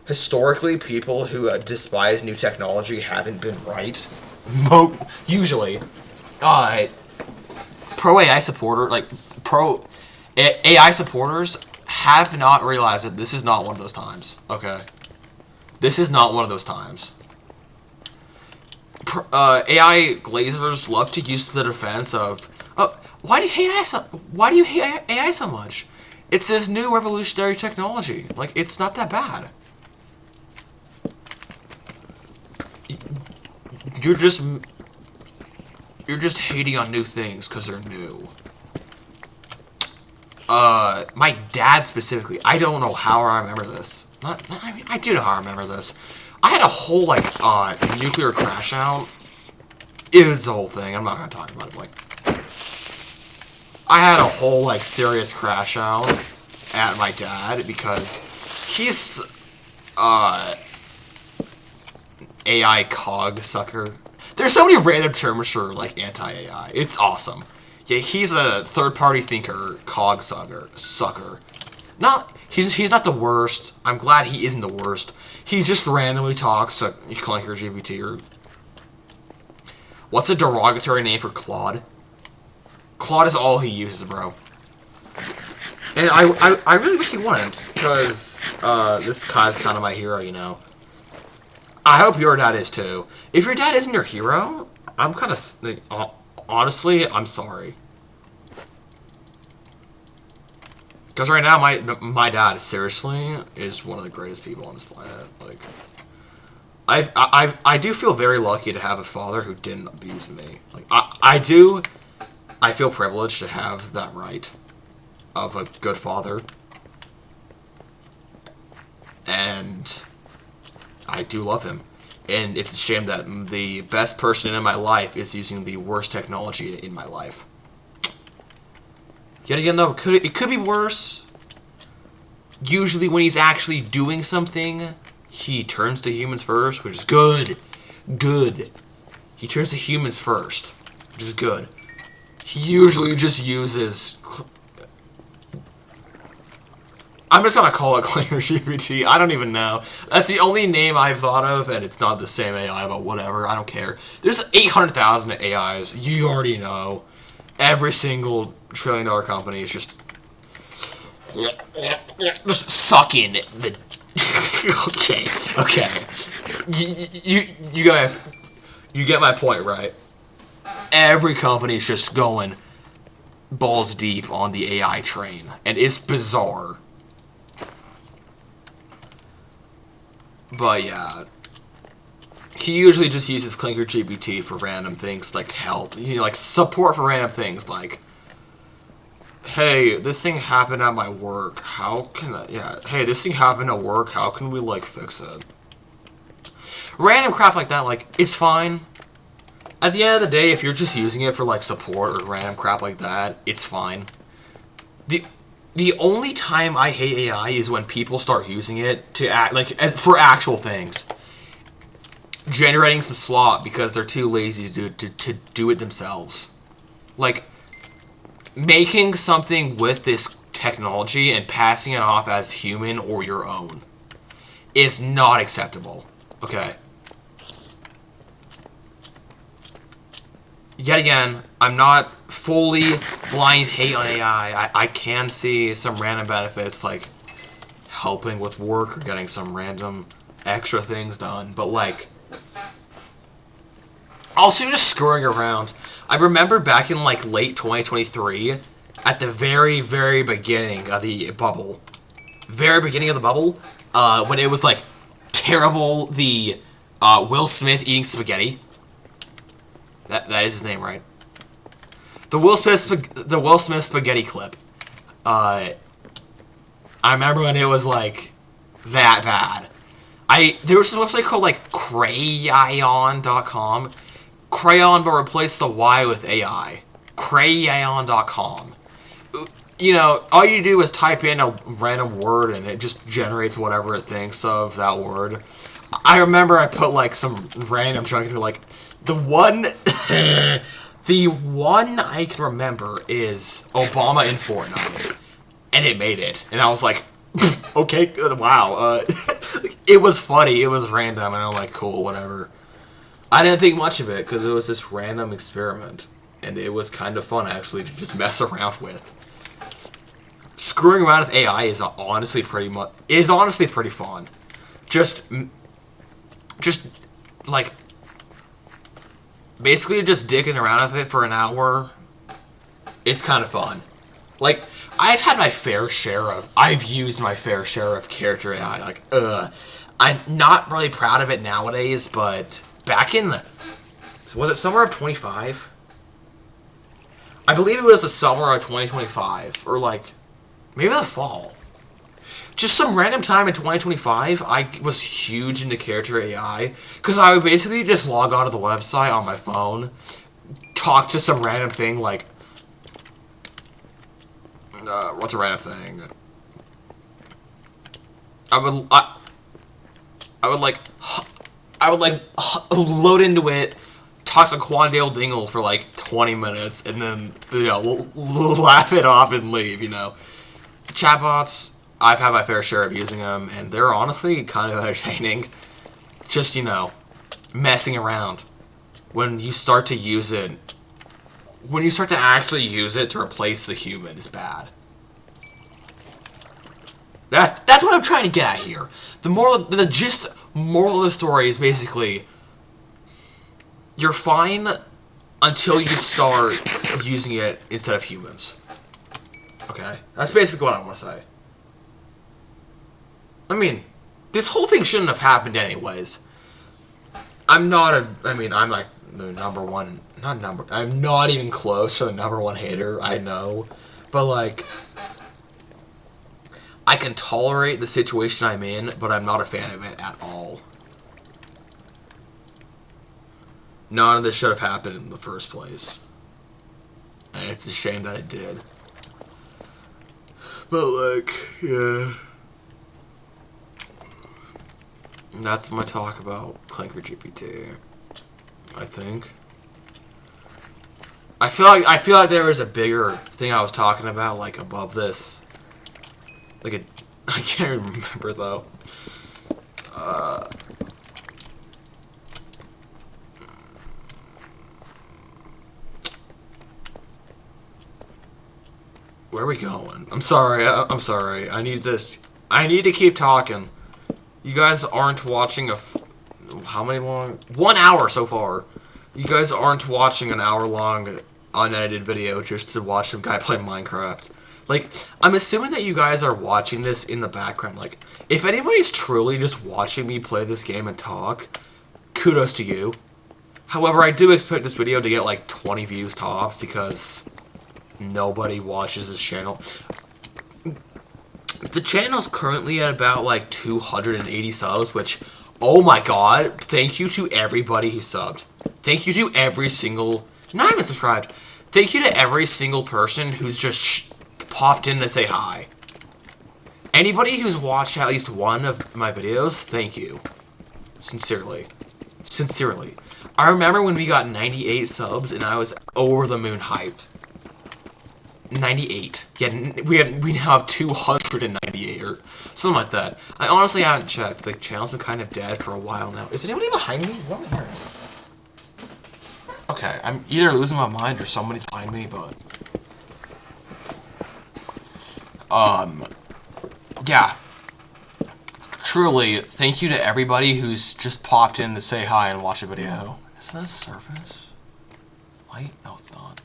historically, people who despise new technology haven't been right. Usually. Pro-AI supporter, like, pro-AI supporters have not realized that this is not one of those times, okay? This is not one of those times. AI glazers love to use the defense of, why do you hate AI so much? It's this new revolutionary technology. Like, it's not that bad. You're just hating on new things because they're new. My dad specifically, I don't know how I remember this. I mean, I do know how I remember this. I had a whole, like, nuclear crash out. It was the whole thing. I'm not gonna talk about it, like... I had a whole, like, serious crash out at my dad because he's, AI cog sucker. There's so many random terms for, like, anti-AI. It's awesome. Yeah, he's a third-party thinker, cog sucker. He's not the worst. I'm glad he isn't the worst. He just randomly talks to Clinker GPT or... What's a derogatory name for Claude? Claude is all he uses, bro. And I really wish he wouldn't, because this guy's kind of my hero, you know. I hope your dad is too. If your dad isn't your hero, I'm kind of... Like, honestly, I'm sorry. Because right now, my dad, seriously, is one of the greatest people on this planet. Like, I do feel very lucky to have a father who didn't abuse me. Like, I feel privileged to have that right of a good father. And I do love him. And it's a shame that the best person in my life is using the worst technology in my life. Yet again, though, it could be worse. Usually when he's actually doing something, he turns to humans first, which is good. Good. He turns to humans first, which is good. He usually just uses... I'm just gonna call it Clinker GPT. I don't even know. That's the only name I've thought of, and it's not the same AI, but whatever. I don't care. There's 800,000 AIs. You already know. Every single trillion-dollar company is just just sucking the. Okay. You get my point, right? Every company's just going balls deep on the AI train, and it's bizarre. But yeah, he usually just uses Clinker GPT for random things like help, like support for random things like, hey, this thing happened at my work. How can I? Yeah, hey, this thing happened at work. How can we like fix it? Random crap like that, like it's fine. At the end of the day, if you're just using it for like support or random crap like that, it's fine. The only time I hate AI is when people start using it to act like for actual things, generating some slop because they're too lazy to do it themselves. Like making something with this technology and passing it off as human or your own is not acceptable. Okay. Yet again, I'm not fully blind hate on AI. I can see some random benefits like helping with work or getting some random extra things done. But like, also just screwing around. I remember back in like late 2023, at the very, very beginning of the bubble, when it was like terrible, the Will Smith eating spaghetti. That is his name, right? The Will Smith spaghetti clip. I remember when it was like that bad. There was this website called like crayon.com. Crayon, but replace the Y with AI. Crayon.com. All you do is type in a random word and it just generates whatever it thinks of that word. I remember I put like some random chunk into like the one the one I can remember is Obama in Fortnite, and it made it, and I was like, okay, wow. It was funny, it was random, and I'm like, cool, whatever. I didn't think much of it because it was this random experiment, and it was kind of fun actually to just mess around with. Screwing around with AI is honestly pretty fun. Just like basically just dicking around with it for an hour. It's kind of fun. Like I've used my fair share of character AI. Like I'm not really proud of it nowadays, but back in was it summer of 25? I believe it was the summer of 2025 or like maybe the fall. Just some random time in 2025, I was huge into character AI because I would basically just log onto the website on my phone, talk to some random thing like, what's a random thing? I would load into it, talk to Quandale Dingle for like 20 minutes, and then laugh it off and leave. Chatbots, I've had my fair share of using them, and they're honestly kind of entertaining. Just, messing around. When you start to use it, when you start to actually use it to replace the human is bad. That's what I'm trying to get at here. The moral of the story is basically, you're fine until you start using it instead of humans. Okay? That's basically what I want to say. I mean, this whole thing shouldn't have happened anyways. I'm like the number one, I'm not even close to the number one hater, I know. But like, I can tolerate the situation I'm in, but I'm not a fan of it at all. None of this should have happened in the first place. And it's a shame that it did. But like, yeah. And that's my talk about Clinker GPT. I think. I feel like there was a bigger thing I was talking about, like above this. I can't remember though. Where are we going? I'm sorry. I'm sorry. I need this. I need to keep talking. You guys aren't watching how many long? 1 hour so far. You guys aren't watching an hour-long unedited video just to watch some guy play Minecraft. Like, I'm assuming that you guys are watching this in the background. Like, if anybody's truly just watching me play this game and talk, kudos to you. However, I do expect this video to get like 20 views tops because nobody watches this channel. The channel's currently at about like 280 subs, which, oh my god, thank you to everybody who subbed. Thank you to every single, not even subscribed, thank you to every single person who's just popped in to say hi. Anybody who's watched at least one of my videos, thank you. Sincerely. Sincerely. I remember when we got 98 subs and I was over the moon hyped. 98. Yeah, we now have 298 or something like that. I honestly haven't checked. The channel's been kind of dead for a while now. Is anybody behind me? What am I hearing? Okay, I'm either losing my mind or somebody's behind me, but yeah. Truly, thank you to everybody who's just popped in to say hi and watch a video. Is that a surface light? No, it's not.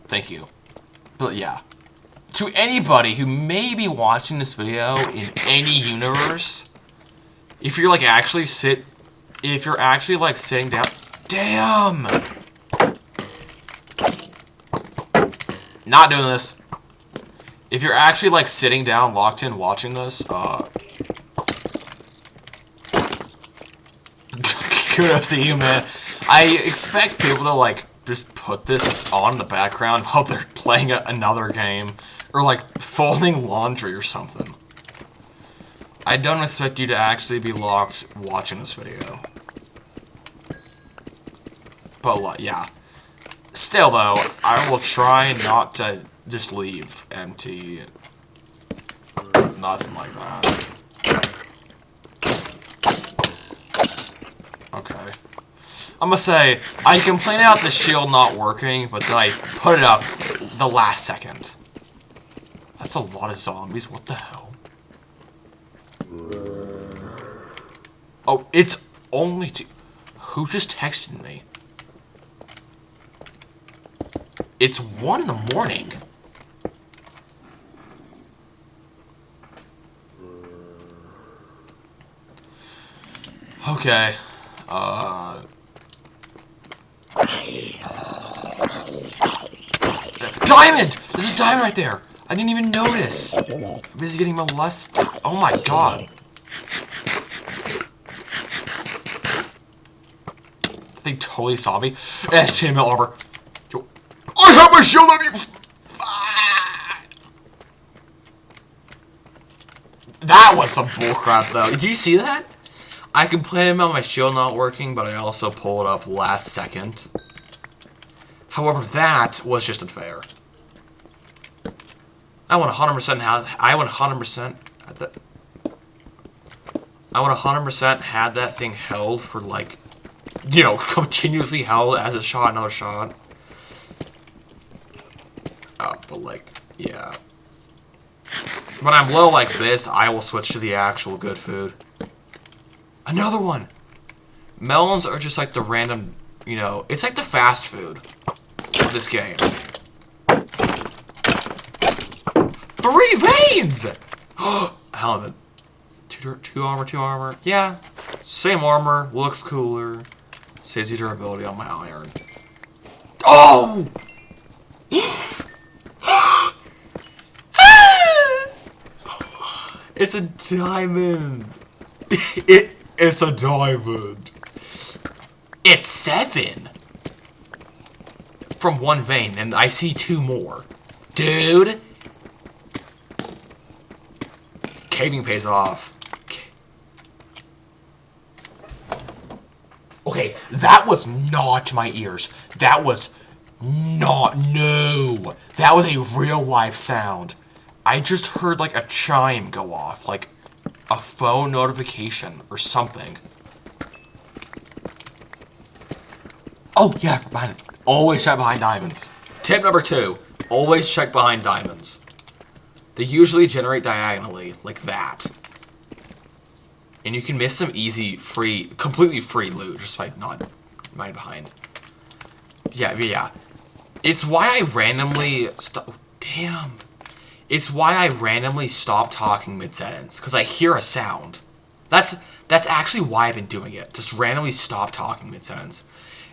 Thank you. But yeah. To anybody who may be watching this video in any universe, if you're like actually sitting down, damn! Not doing this. If you're actually like sitting down, locked in, watching this, kudos to you, man. I expect people to like just put this on in the background while they're playing another game, or like folding laundry or something. I don't expect you to actually be locked watching this video. But yeah. Still though, I will try not to just leave empty. Nothing like that. Okay. I'm gonna say, I complain about the shield not working, but then I put it up the last second. That's a lot of zombies, what the hell? Oh, it's only two. Who just texted me? It's 1 in the morning. Okay. Diamond! There's a diamond right there! I didn't even notice! I'm busy getting molested. Oh my god. They totally saw me. That's chainmail armor. Yo, I have my shield on you! That was some bullcrap though. Did you see that? I complained about my shield not working, but I also pulled it up last second. However, that was just unfair. I want 100% had that thing held for like, you know, continuously held as it shot another shot. But like, yeah. When I'm low like this, I will switch to the actual good food. Another one! Melons are just like the random, you know, it's like the fast food of this game. 3 veins! Hell of it. Two armor. Yeah. Same armor, looks cooler. Saves you durability on my iron. Oh! It's a diamond. It's a diamond. It's 7 from 1 vein, and I see 2 more. Dude. Caving pays off. Okay, that was not my ears. That was not, no. That was a real life sound. I just heard like a chime go off, like a phone notification or something. Oh, yeah, behind it. Always shot behind diamonds. Tip number 2. Always check behind diamonds. They usually generate diagonally, like that. And you can miss some easy, free, completely free loot just by not mind behind. Yeah. It's why I randomly damn. It's why I randomly stop talking mid-sentence, because I hear a sound. That's actually why I've been doing it. Just randomly stop talking mid-sentence.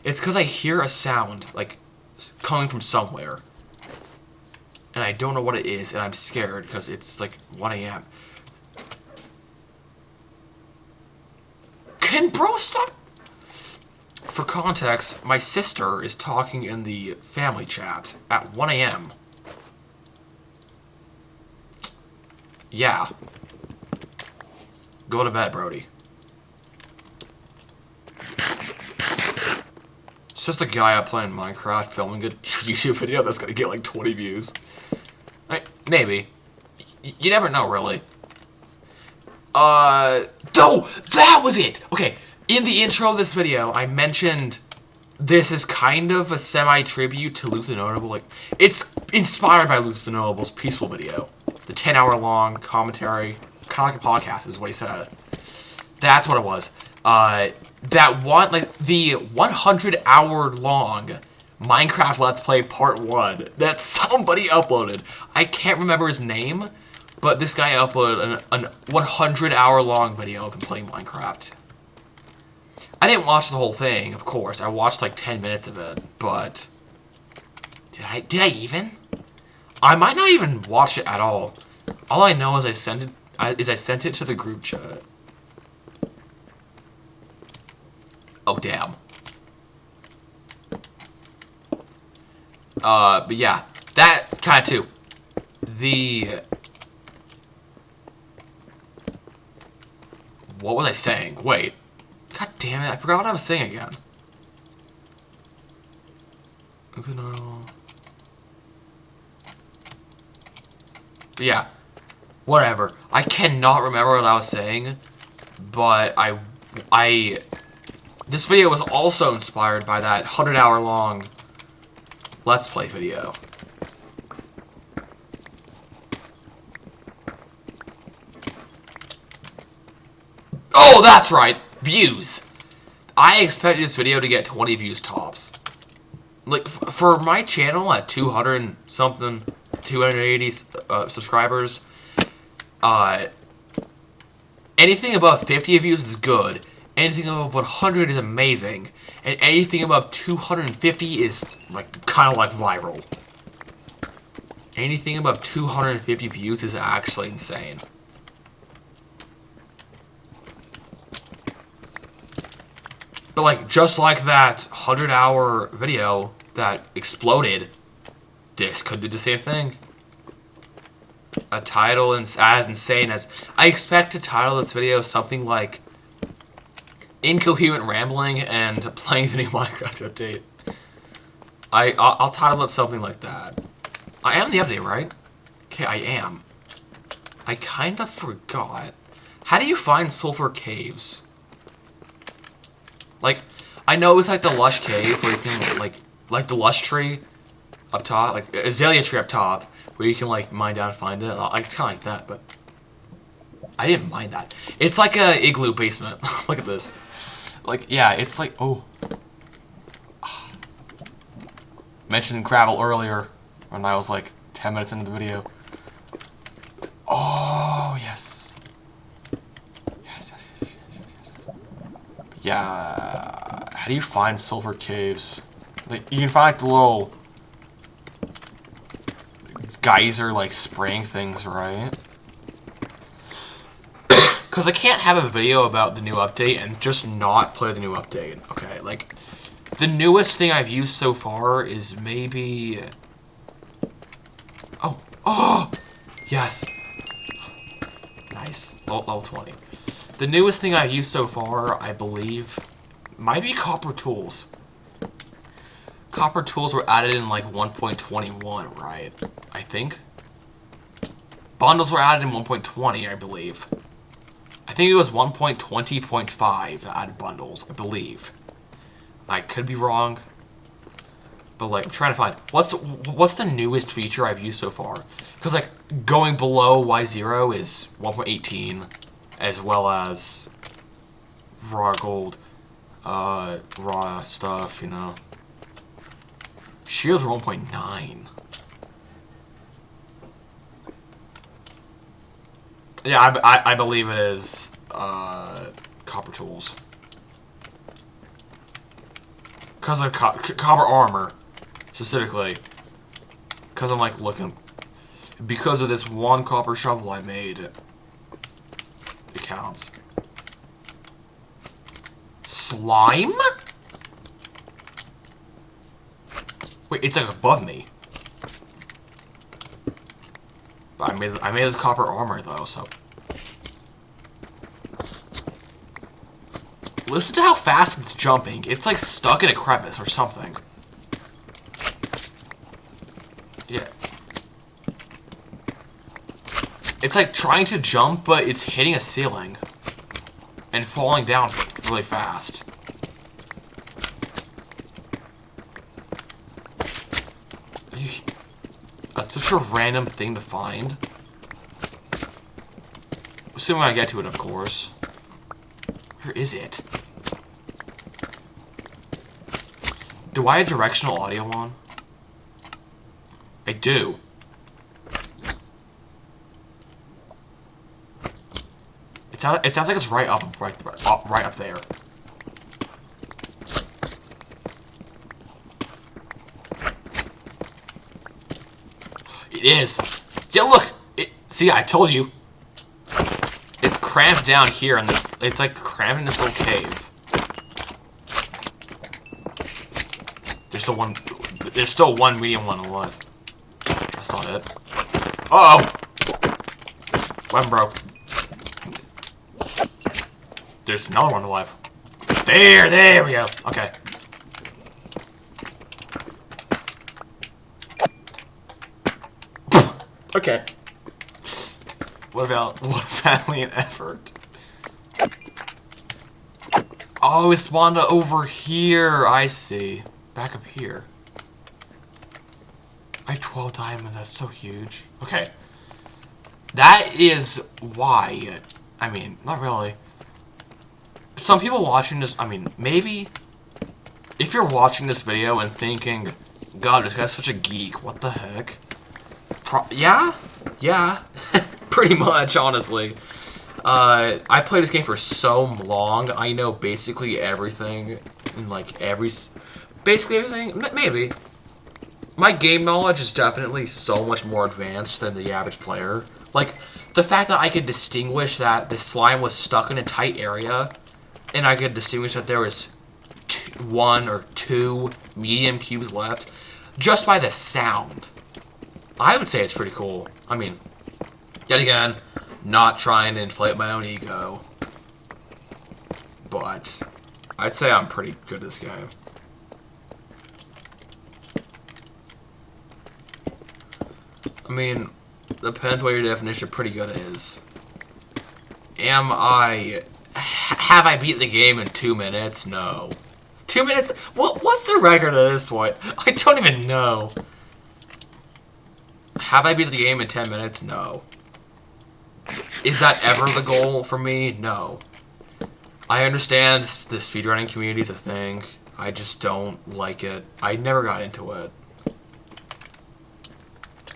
It's because I hear a sound, like, coming from somewhere. And I don't know what it is, and I'm scared, because it's, like, 1 a.m. Can bro stop? For context, my sister is talking in the family chat at 1 a.m. Yeah. Go to bed, Brody. It's just a guy up playing Minecraft filming a YouTube video that's gonna get like 20 views. Maybe. You never know, really. No! That was it! Okay, in the intro of this video, I mentioned this is kind of a semi-tribute to Luke the Notable. Like, it's inspired by Luke the Notable's Peaceful video. The 10-hour-long commentary, kind of like a podcast, is what he said. That's what it was. That one, like, the 100-hour-long Minecraft Let's Play Part 1 that somebody uploaded. I can't remember his name, but this guy uploaded an 100-hour-long video of him playing Minecraft. I didn't watch the whole thing, of course. I watched like 10 minutes of it, but did I even? I might not even watch it at all. All I know is I sent it to the group chat. Oh damn. But yeah, that kind of too. What was I saying? Wait. God damn it, I forgot what I was saying again. But yeah, whatever. I cannot remember what I was saying, but this video was also inspired by that 100-hour-long Let's Play video. Oh, that's right! Views! I expected this video to get 20 views tops. Like, for my channel at 200-something, 280 subscribers, anything above 50 views is good, anything above 100 is amazing, and anything above 250 is, like, kind of like viral. Anything above 250 views is actually insane. But, like, just like that 100-hour video that exploded, this could do the same thing. A title as insane as... I expect to title this video something like Incoherent Rambling and Playing the New Minecraft Update. I'll title it something like that. I am the update, right? Okay, I am. I kind of forgot. How do you find sulfur caves? Like, I know it's like the lush cave where you can, like the lush tree up top, like azalea tree up top, where you can, like, mine down and find it. It's kind of like that, but I didn't mind that. It's like a igloo basement. Look at this. Like, yeah, it's like, oh. Mentioned gravel earlier when I was, like, 10 minutes into the video. Oh, yes. Yes. Yeah, how do you find silver caves? Like, you can find like the little geyser like spraying things, right? Because I can't have a video about the new update and just not play the new update. Okay, like the newest thing I've used so far is maybe oh yes, nice, level 20. The newest thing I've used so far, I believe, might be copper tools. Copper tools were added in, like, 1.21, right? I think? Bundles were added in 1.20, I believe. I think it was 1.20.5 that added bundles, I believe. I could be wrong. But like, I'm trying to find what's the newest feature I've used so far? Because like going below Y0 is 1.18, as well as raw gold, raw stuff. You know, shields are 1.9. Yeah, I believe it is copper tools. Because of copper armor, specifically. Because I'm like looking. Because of this one copper shovel I made, it counts. Slime? Wait, it's like above me. I made it with copper armor though, so. Listen to how fast it's jumping. It's like stuck in a crevice or something. Yeah. It's like trying to jump, but it's hitting a ceiling. And falling down really fast. That's such a random thing to find. Assuming I get to it, of course. Where is it? Do I have directional audio on? I do. It sounds like it's right up there. It is. Yeah, look. See, I told you. It's cramped down here in this. It's like cramped in this little cave. There's still one medium one alive. That's not it. Uh-oh! Weapon broke. There's another one alive. There we go. Okay. Okay. What valiant effort? Oh, it spawned over here. I see. Back up here. I have 12 diamond. That's so huge. Okay. That is why. I mean, not really. Some people watching this, I mean, maybe. If you're watching this video and thinking, God, this guy's such a geek. What the heck? Yeah? Yeah. Pretty much, honestly. I played this game for so long, I know basically everything, and like basically everything, maybe. My game knowledge is definitely so much more advanced than the average player. Like, the fact that I could distinguish that the slime was stuck in a tight area, and I could distinguish that there was one or two medium cubes left, just by the sound. I would say it's pretty cool. I mean, yet again, not trying to inflate my own ego, but I'd say I'm pretty good at this game. I mean, depends what your definition of pretty good is. Have I beat the game in 2 minutes? No. 2 minutes? What's the record at this point? I don't even know. Have I beat the game in 10 minutes? No. Is that ever the goal for me? No. I understand the speedrunning community is a thing. I just don't like it. I never got into it.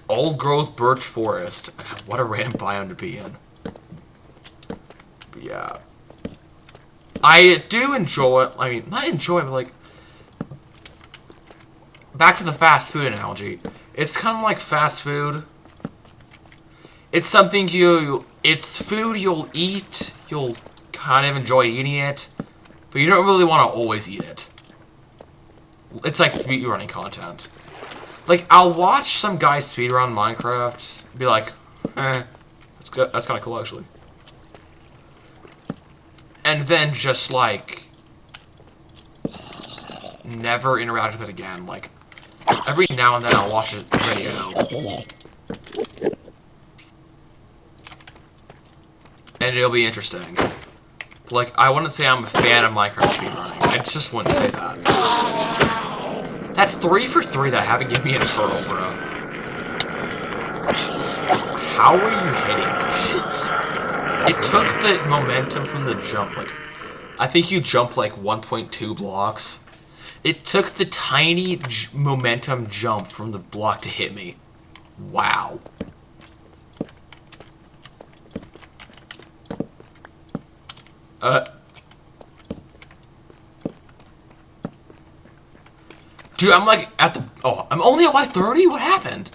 Old growth birch forest. What a random biome to be in. But yeah. I do enjoy it. I mean, not enjoy it, but like... Back to the fast food analogy. It's kind of like fast food. It's something it's food you'll eat, you'll kind of enjoy eating it, but you don't really want to always eat it. It's like speedrunning content. Like, I'll watch some guy speedrun Minecraft, be like, that's good, that's kind of cool, actually. And then just, like, never interact with it again. Like, every now and then I'll watch a video. And it'll be interesting. Like, I wouldn't say I'm a fan of Minecraft speedrunning. I just wouldn't say that. That's 3 for 3 that haven't given me a pearl, bro. How are you hitting me? It took the momentum from the jump, like, I think you jumped like 1.2 blocks. It took the tiny momentum jump from the block to hit me. Wow. Dude, I'm like at the... Oh, I'm only at like 30? What happened?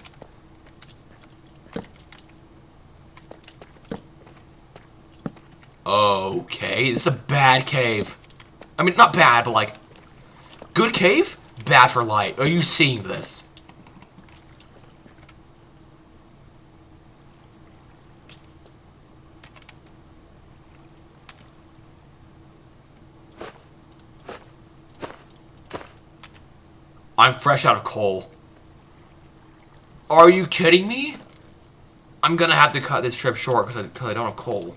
Okay, this is a bad cave. I mean, not bad, but like... Good cave? Bad for light. Are you seeing this? I'm fresh out of coal. Are you kidding me? I'm gonna have to cut this trip short because I don't have coal.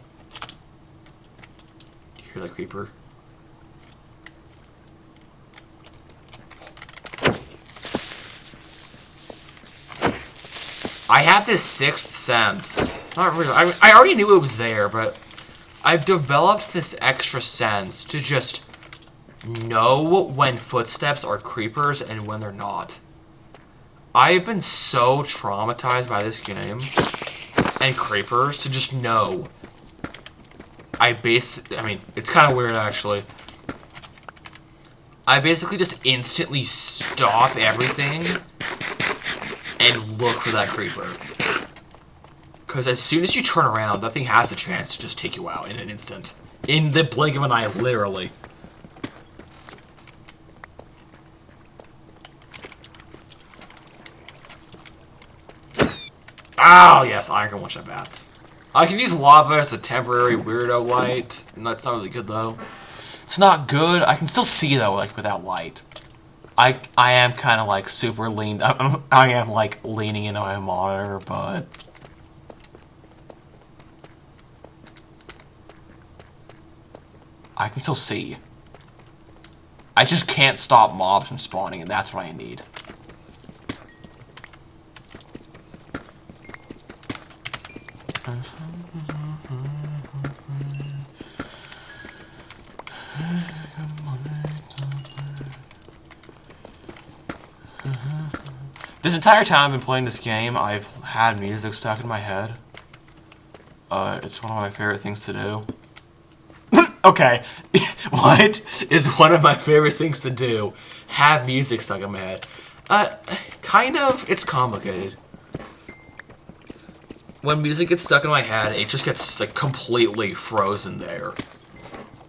You hear that creeper? I have this sixth sense. Not really. I already knew it was there, but I've developed this extra sense to just know when footsteps are creepers and when they're not. I've been so traumatized by this game and creepers to just know. I mean, it's kind of weird actually. I basically just instantly stop everything and look for that creeper. Because as soon as you turn around, that thing has the chance to just take you out in an instant. In the blink of an eye, literally. Oh, yes, I can watch that bats. I can use lava as a temporary weirdo light. That's not really good, though. It's not good. I can still see, though, like, without light. I am kind of, like, super leaned... I am, like, leaning into my monitor, but... I can still see. I just can't stop mobs from spawning, and that's what I need. This entire time I've been playing this game, I've had music stuck in my head. It's one of my favorite things to do. Okay, what is one of my favorite things to do? Have music stuck in my head. Kind of, it's complicated. When music gets stuck in my head, it just gets, like, completely frozen there.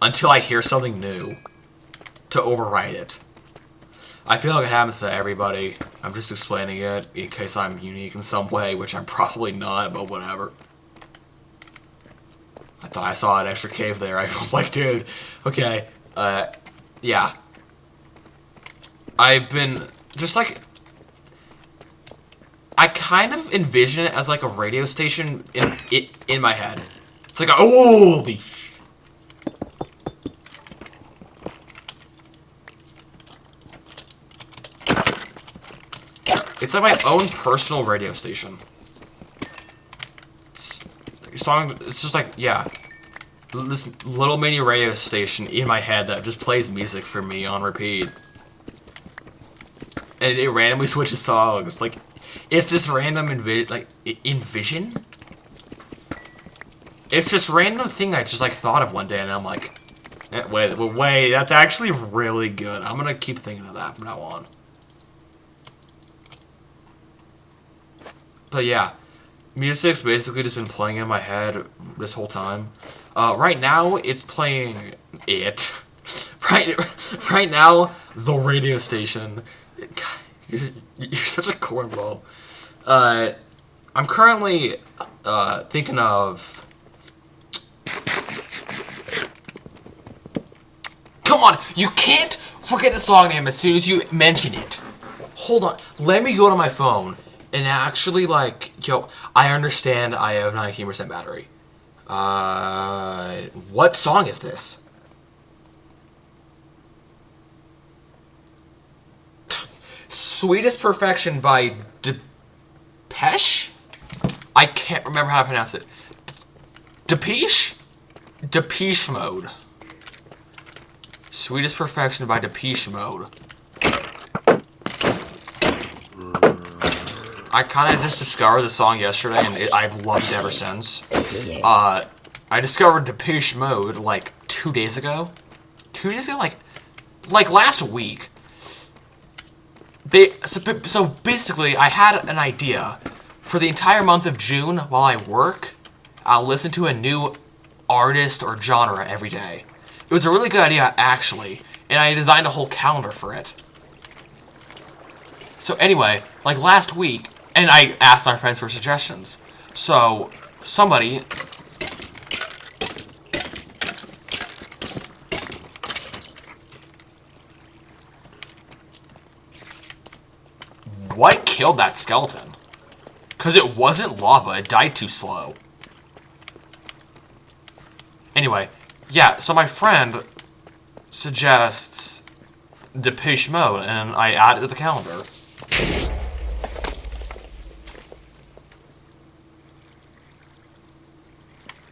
Until I hear something new to override it. I feel like it happens to everybody. I'm just explaining it in case I'm unique in some way, which I'm probably not, but whatever. I thought I saw an extra cave there. I was like, dude, okay, yeah. I've been, just like, I kind of envision it as like a radio station in my head. It's like, holy sh... It's like my own personal radio station. It's just like, yeah. This little mini radio station in my head that just plays music for me on repeat. And it randomly switches songs. Like, it's this random envision? It's this random thing I just, like, thought of one day, and I'm like, wait, that's actually really good. I'm gonna keep thinking of that from now on. But yeah, music's basically just been playing in my head this whole time. Right now, it's playing it. Right now, the radio station. God, you're such a cornball. I'm currently thinking of... Come on, you can't forget the song name as soon as you mention it. Hold on, let me go to my phone. And actually, like, yo, I understand I have 19% battery. What song is this? Sweetest Perfection by Depeche? I can't remember how to pronounce it. Depeche? Depeche Mode. Sweetest Perfection by Depeche Mode. I kind of just discovered the song yesterday, and I've loved it ever since. I discovered Depeche Mode, like, 2 days ago. 2 days ago? Like last week. So basically, I had an idea. For the entire month of June, while I work, I'll listen to a new artist or genre every day. It was a really good idea, actually, and I designed a whole calendar for it. So anyway, like last week, and I asked my friends for suggestions. So, somebody... What killed that skeleton? Because it wasn't lava, it died too slow. Anyway, yeah, so my friend suggests Depeche Mode, and I add it to the calendar.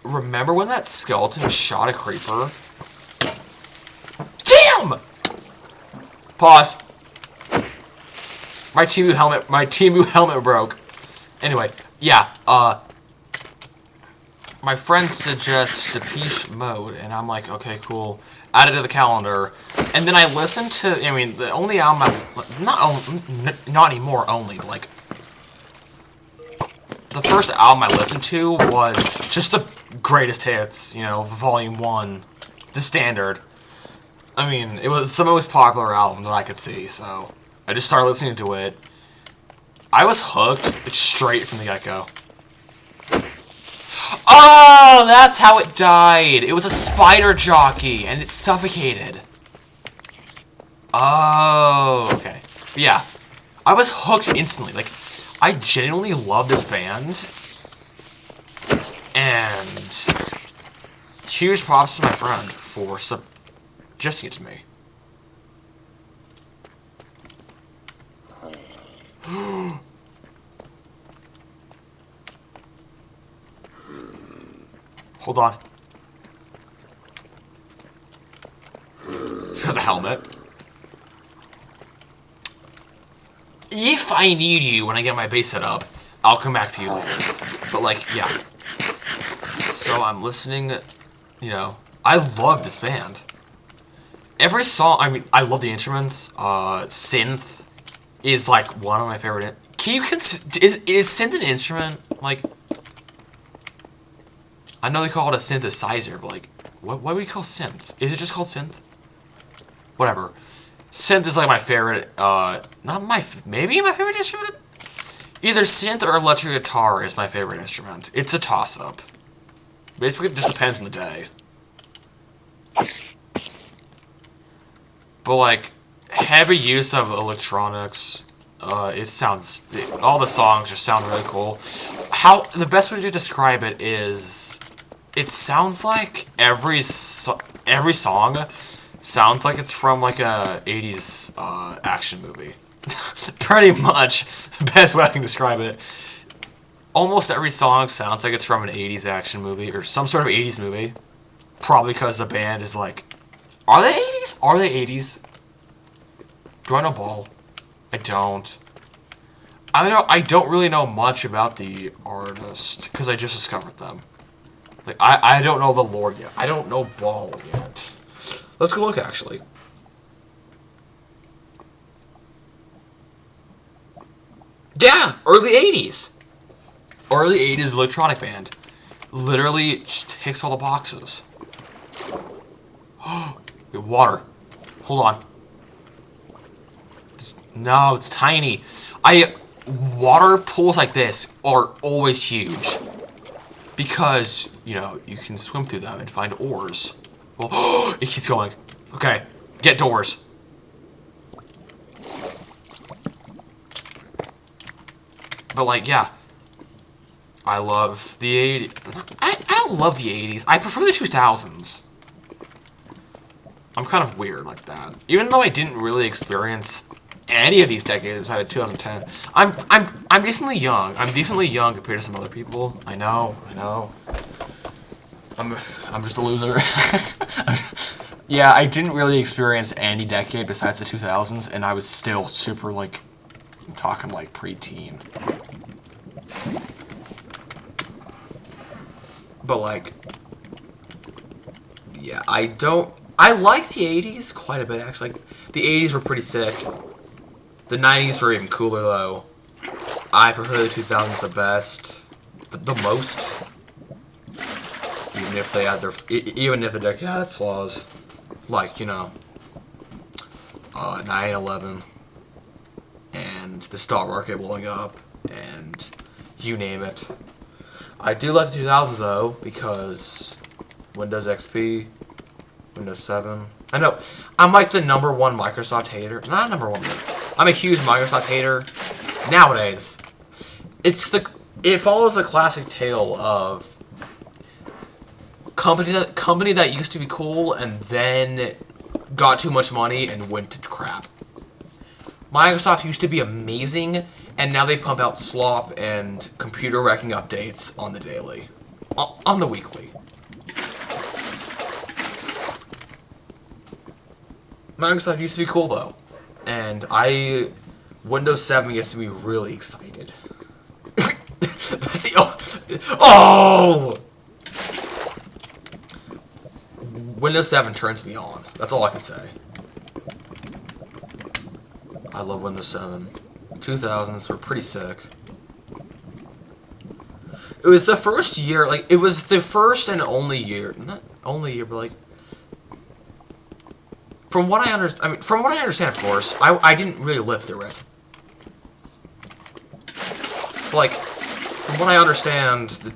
Remember when that skeleton shot a creeper? Damn! Pause. My Temu helmet broke. Anyway, yeah, my friend suggests Depeche Mode, and I'm like, okay, cool. Add it to the calendar. And then I listened to, I mean, the only album not anymore only, but like, the first album I listened to was just the greatest hits, you know, Volume 1, the standard. I mean, it was the most popular album that I could see, so I just started listening to it. I was hooked straight from the get-go. Oh, that's how it died. It was a spider jockey, and it suffocated. Oh, okay. But yeah, I was hooked instantly. Like, I genuinely love this band. And huge props to my friend for suggesting it to me. Hold on. This has a helmet. If I need you when I get my base set up, I'll come back to you later. But like, yeah. So I'm listening, you know, I love this band. Every song, I mean, I love the instruments. Synth is like one of my favorite. Can you is synth an instrument? Like, I know they call it a synthesizer, but like, what do we call synth? Is it just called synth? Whatever. Synth is like my favorite, maybe my favorite instrument? Either synth or electric guitar is my favorite instrument. It's a toss-up. Basically, it just depends on the day. But like, heavy use of electronics, all the songs just sound really cool. The best way to describe it is, it sounds like every song sounds like it's from like a 80s action movie. Pretty much the best way I can describe it. Almost every song sounds like it's from an 80s action movie or some sort of 80s movie. Probably because the band is like, are they 80s? Are they 80s? Do I know Ball? I don't. I don't really know much about the artist because I just discovered them. Like, I don't know the lore yet. I don't know Ball yet. Let's go look, actually. Yeah, early 80s. Early 80s electronic band. Literally ticks all the boxes. Wait, water. Hold on. No, it's tiny. Water pools like this are always huge. Because, you know, you can swim through them and find ores. Well, it keeps going. Okay, get doors. But like, yeah. I love the 80s. I don't love the 80s. I prefer the 2000s. I'm kind of weird like that. Even though I didn't really experience any of these decades besides 2010. I'm decently young. I'm decently young compared to some other people. I know. I'm just a loser. Yeah, I didn't really experience any decade besides the 2000s, and I was still super, like, I'm talking, like, preteen. But, like, yeah, I like the 80s quite a bit, actually. Like, the 80s were pretty sick. The 90s were even cooler, though. I prefer the 2000s the best. The most. Even if they had even if the decade had its flaws. Like, you know, 9/11, and the stock market blowing up, and you name it. I do like the 2000s, though, because Windows XP, Windows 7. I know, I'm like the #1 Microsoft hater. Not #1, I'm a huge Microsoft hater nowadays. It follows the classic tale of company that used to be cool and then got too much money and went to crap. Microsoft used to be amazing, and now they pump out slop and computer wrecking updates on the daily. On the weekly. Microsoft used to be cool, though. And Windows 7 gets me really excited. That's the... Oh! Windows 7 turns me on. That's all I can say. I love Windows 7. 2000s were pretty sick. It was the first year, like, it was the first and only year, not only year, but, like, from what I understand, of course, I didn't really live through it. Like, from what I understand,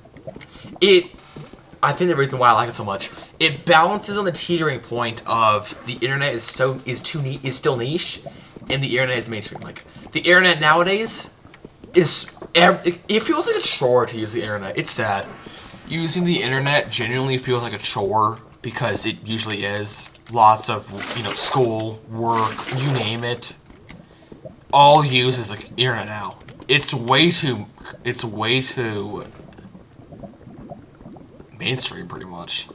I think the reason why I like it so much, it balances on the teetering point of the internet is still niche, and the internet is mainstream. Like, the internet nowadays it feels like a chore to use the internet. It's sad. Using the internet genuinely feels like a chore because it usually is. Lots of, you know, school, work, you name it. All used is the internet now. It's way too mainstream, pretty much.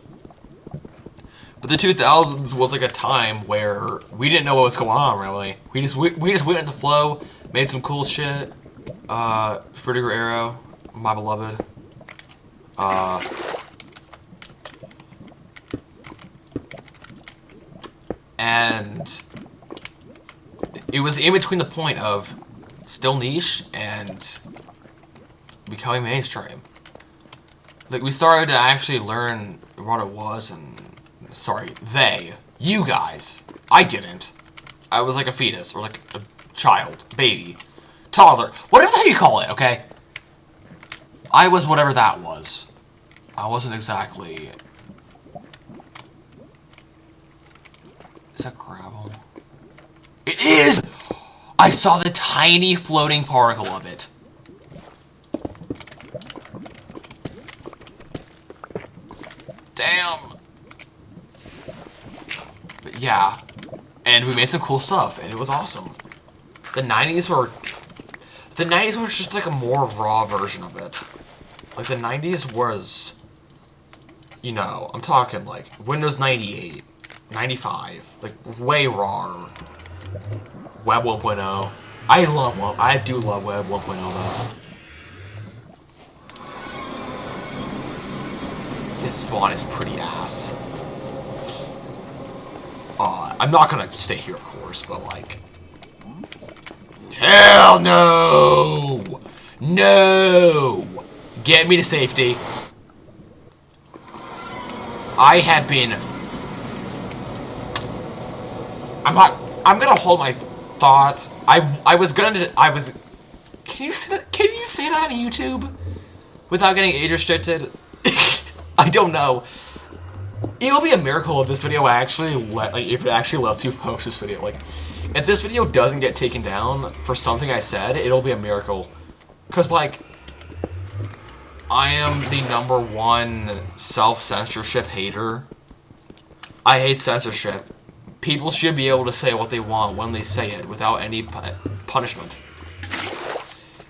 But the 2000s was like a time where we didn't know what was going on, really. We just went in the flow, made some cool shit. Vertigo Arrow, my beloved. And it was in between the point of still niche and becoming mainstream. Like, we started to actually learn what it was, and... Sorry, you guys. I didn't. I was like a fetus, or like a child, baby, toddler, whatever the hell you call it, okay? I was whatever that was. I wasn't exactly... Is that gravel? It is! I saw the tiny floating particle of it. Damn! But yeah. And we made some cool stuff, and it was awesome. The 90s were just like a more raw version of it. Like, the 90s was... You know, I'm talking like Windows 98. 95, like, way raw. Web 1.0. I do love Web 1.0, though. This spawn is pretty ass. I'm not gonna stay here, of course, but, like... Hell no! No! Get me to safety. I have been... I'm gonna hold my thoughts. Can you say that on YouTube? Without getting age restricted? I don't know. It'll be a miracle if this video actually if it actually lets you post this video. Like, if this video doesn't get taken down for something I said, it'll be a miracle. Cause, like, I am the #1 self-censorship hater. I hate censorship. People should be able to say what they want when they say it without any punishment.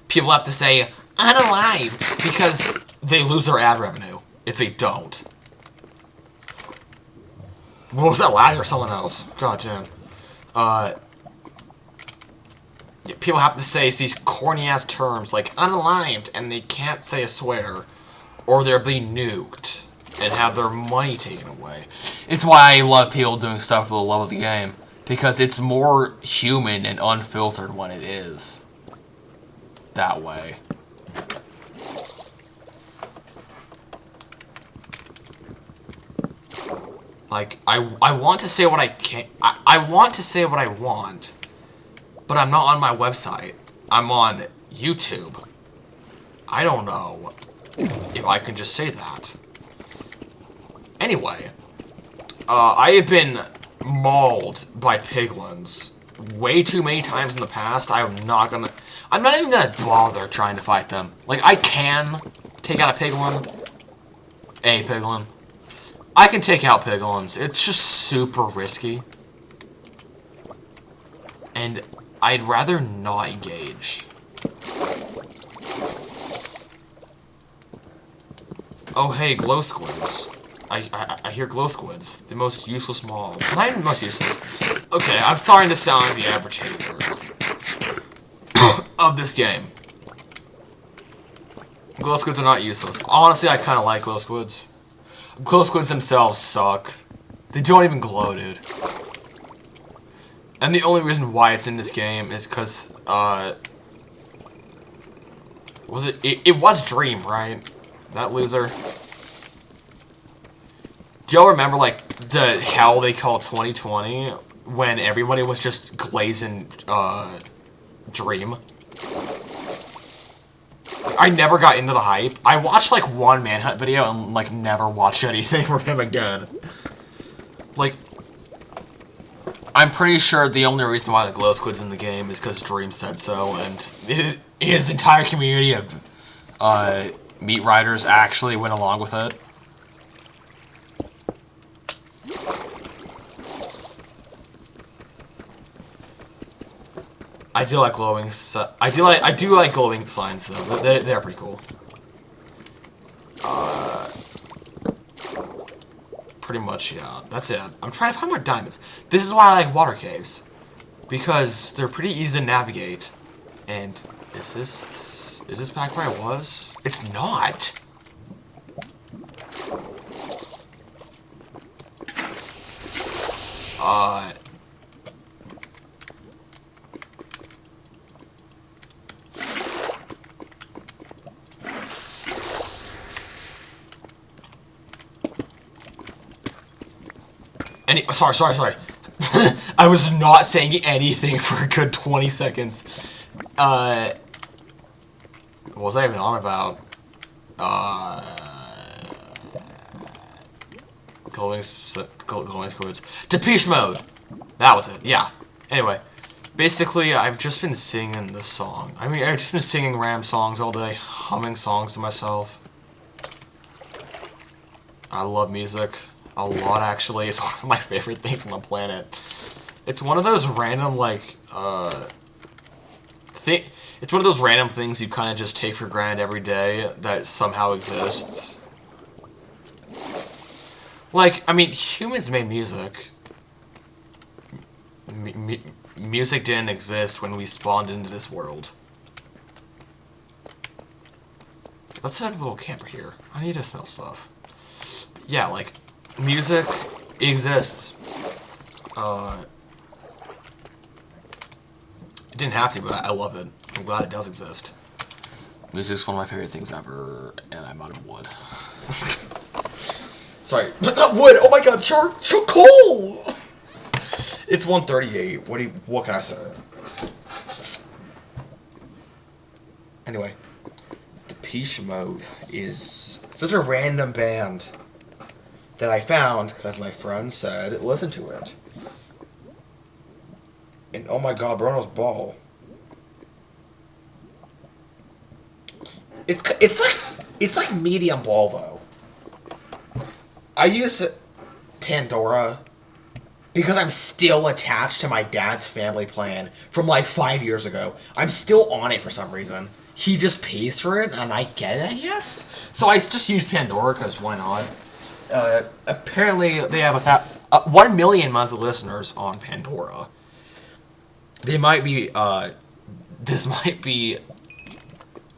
People have to say unalived because they lose their ad revenue if they don't. What was that, Laddie or someone else? God damn. People have to say these corny-ass terms like unalived, and they can't say a swear, or they'll be nuked and have their money taken away. It's why I love people doing stuff for the love of the game, because it's more human and unfiltered when it is that way. Like, I want to say what I can't. I want to say what I want, but I'm not on my website. I'm on YouTube. I don't know if I can just say that. Anyway, I have been mauled by piglins way too many times in the past. I'm not even gonna bother trying to fight them. Like, I can take out a piglin. I can take out piglins. It's just super risky. And I'd rather not engage. Oh, hey, glow squids. I hear glow squids. The most useless mob. Not even the most useless. Okay, I'm starting to sound like the average hater of this game. Glow squids are not useless. Honestly, I kind of like glow squids. Glow squids themselves suck. They don't even glow, dude. And the only reason why it's in this game is because, it was Dream, right? That loser. Do y'all remember, like, the hell they called 2020 when everybody was just glazing, Dream? I never got into the hype. I watched, like, one Manhunt video and, like, never watched anything from him again. Like, I'm pretty sure the only reason why the glow squid's in the game is because Dream said so, and his entire community of, meat riders actually went along with it. I do like glowing. I do like glowing signs though. They're pretty cool. Pretty much, yeah. That's it. I'm trying to find more diamonds. This is why I like water caves, because they're pretty easy to navigate. And is this back where I was? It's not. Sorry. I was not saying anything for a good 20 seconds. What was I even on about? Glowing squids. Depeche Mode! That was it, yeah. Anyway, basically, I've just been singing this song. I mean, I've just been singing random songs all day, humming songs to myself. I love music. A lot, actually. It's one of my favorite things on the planet. It's one of those random, like, it's one of those random things you kind of just take for granted every day that somehow exists. Like, I mean, humans made music. Music didn't exist when we spawned into this world. Let's set up a little camper here. I need to smell stuff. But yeah, like, music exists. It didn't have to, but I love it. I'm glad it does exist. Music's one of my favorite things ever, and I'm out of wood. Sorry, not wood. Oh my god, charcoal. It's 1:38. What can I say? Anyway, Depeche Mode is such a random band that I found because my friend said listen to it. And oh my god, Bruno's ball. It's like medium ball though. I use Pandora because I'm still attached to my dad's family plan from like 5 years ago. I'm still on it for some reason. He just pays for it, and I get it, I guess. So I just use Pandora, because why not? Apparently, they have 1 million monthly listeners on Pandora. They might be, this might be,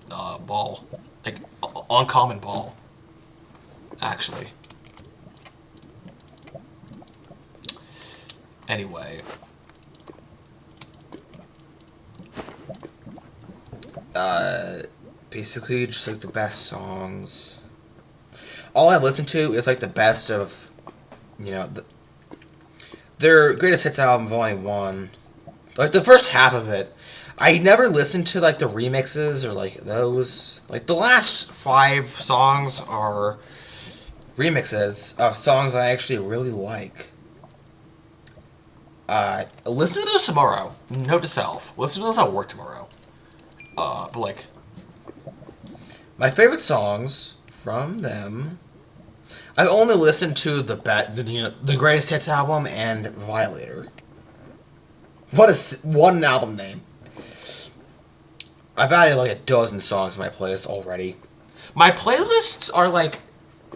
ball. Like, uncommon ball. Actually. Anyway. Basically, just like the best songs. All I've listened to is like the best of, their greatest hits album, Volume 1. Like the first half of it. I never listened to like the remixes or like those. Like the last 5 songs are remixes of songs I actually really like. Listen to those tomorrow. Note to self. Listen to those at work tomorrow. But like, my favorite songs from them, I've only listened to the Greatest Hits album and Violator. What an album name. I've added like a dozen songs to my playlist already. My playlists are like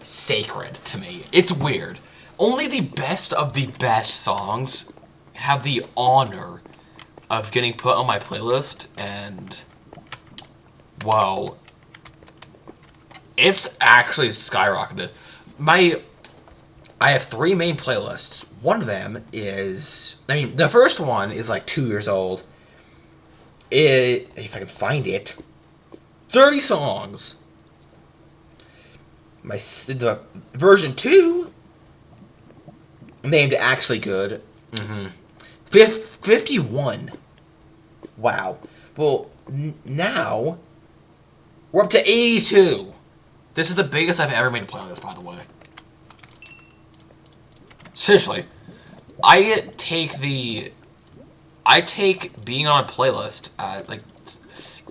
sacred to me. It's weird. Only the best of the best songs have the honor of getting put on my playlist, and well, it's actually skyrocketed. I have 3 main playlists. One of them is, the first one is like 2 years old. If I can find it, 30 songs. The version 2, named Actually Good, 51. Wow. Well, now we're up to 82. This is the biggest I've ever made a playlist, by the way. Seriously, I take being on a playlist, like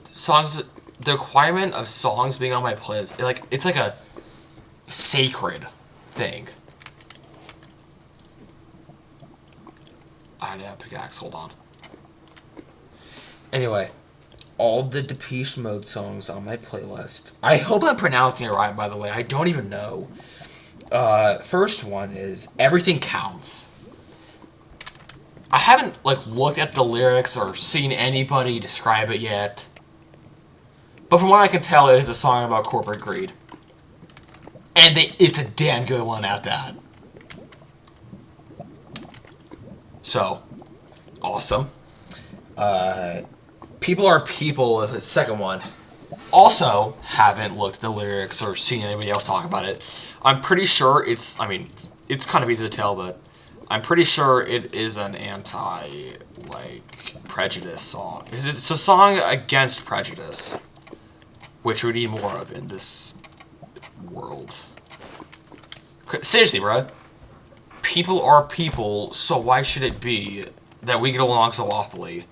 songs. The requirement of songs being on my playlist, it's like a sacred thing. I need a pickaxe. Hold on. Anyway, all the Depeche Mode songs on my playlist. I hope I'm pronouncing it right, by the way. I don't even know. First one is Everything Counts. I haven't, looked at the lyrics or seen anybody describe it yet. But from what I can tell, it is a song about corporate greed. And it's a damn good one at that. So, awesome. People Are People is the second one. Also, haven't looked at the lyrics or seen anybody else talk about it. I'm pretty sure it's kind of easy to tell, but I'm pretty sure it is an prejudice song. It's a song against prejudice, which we need more of in this world. Seriously, bro. People are people, so why should it be that we get along so awfully?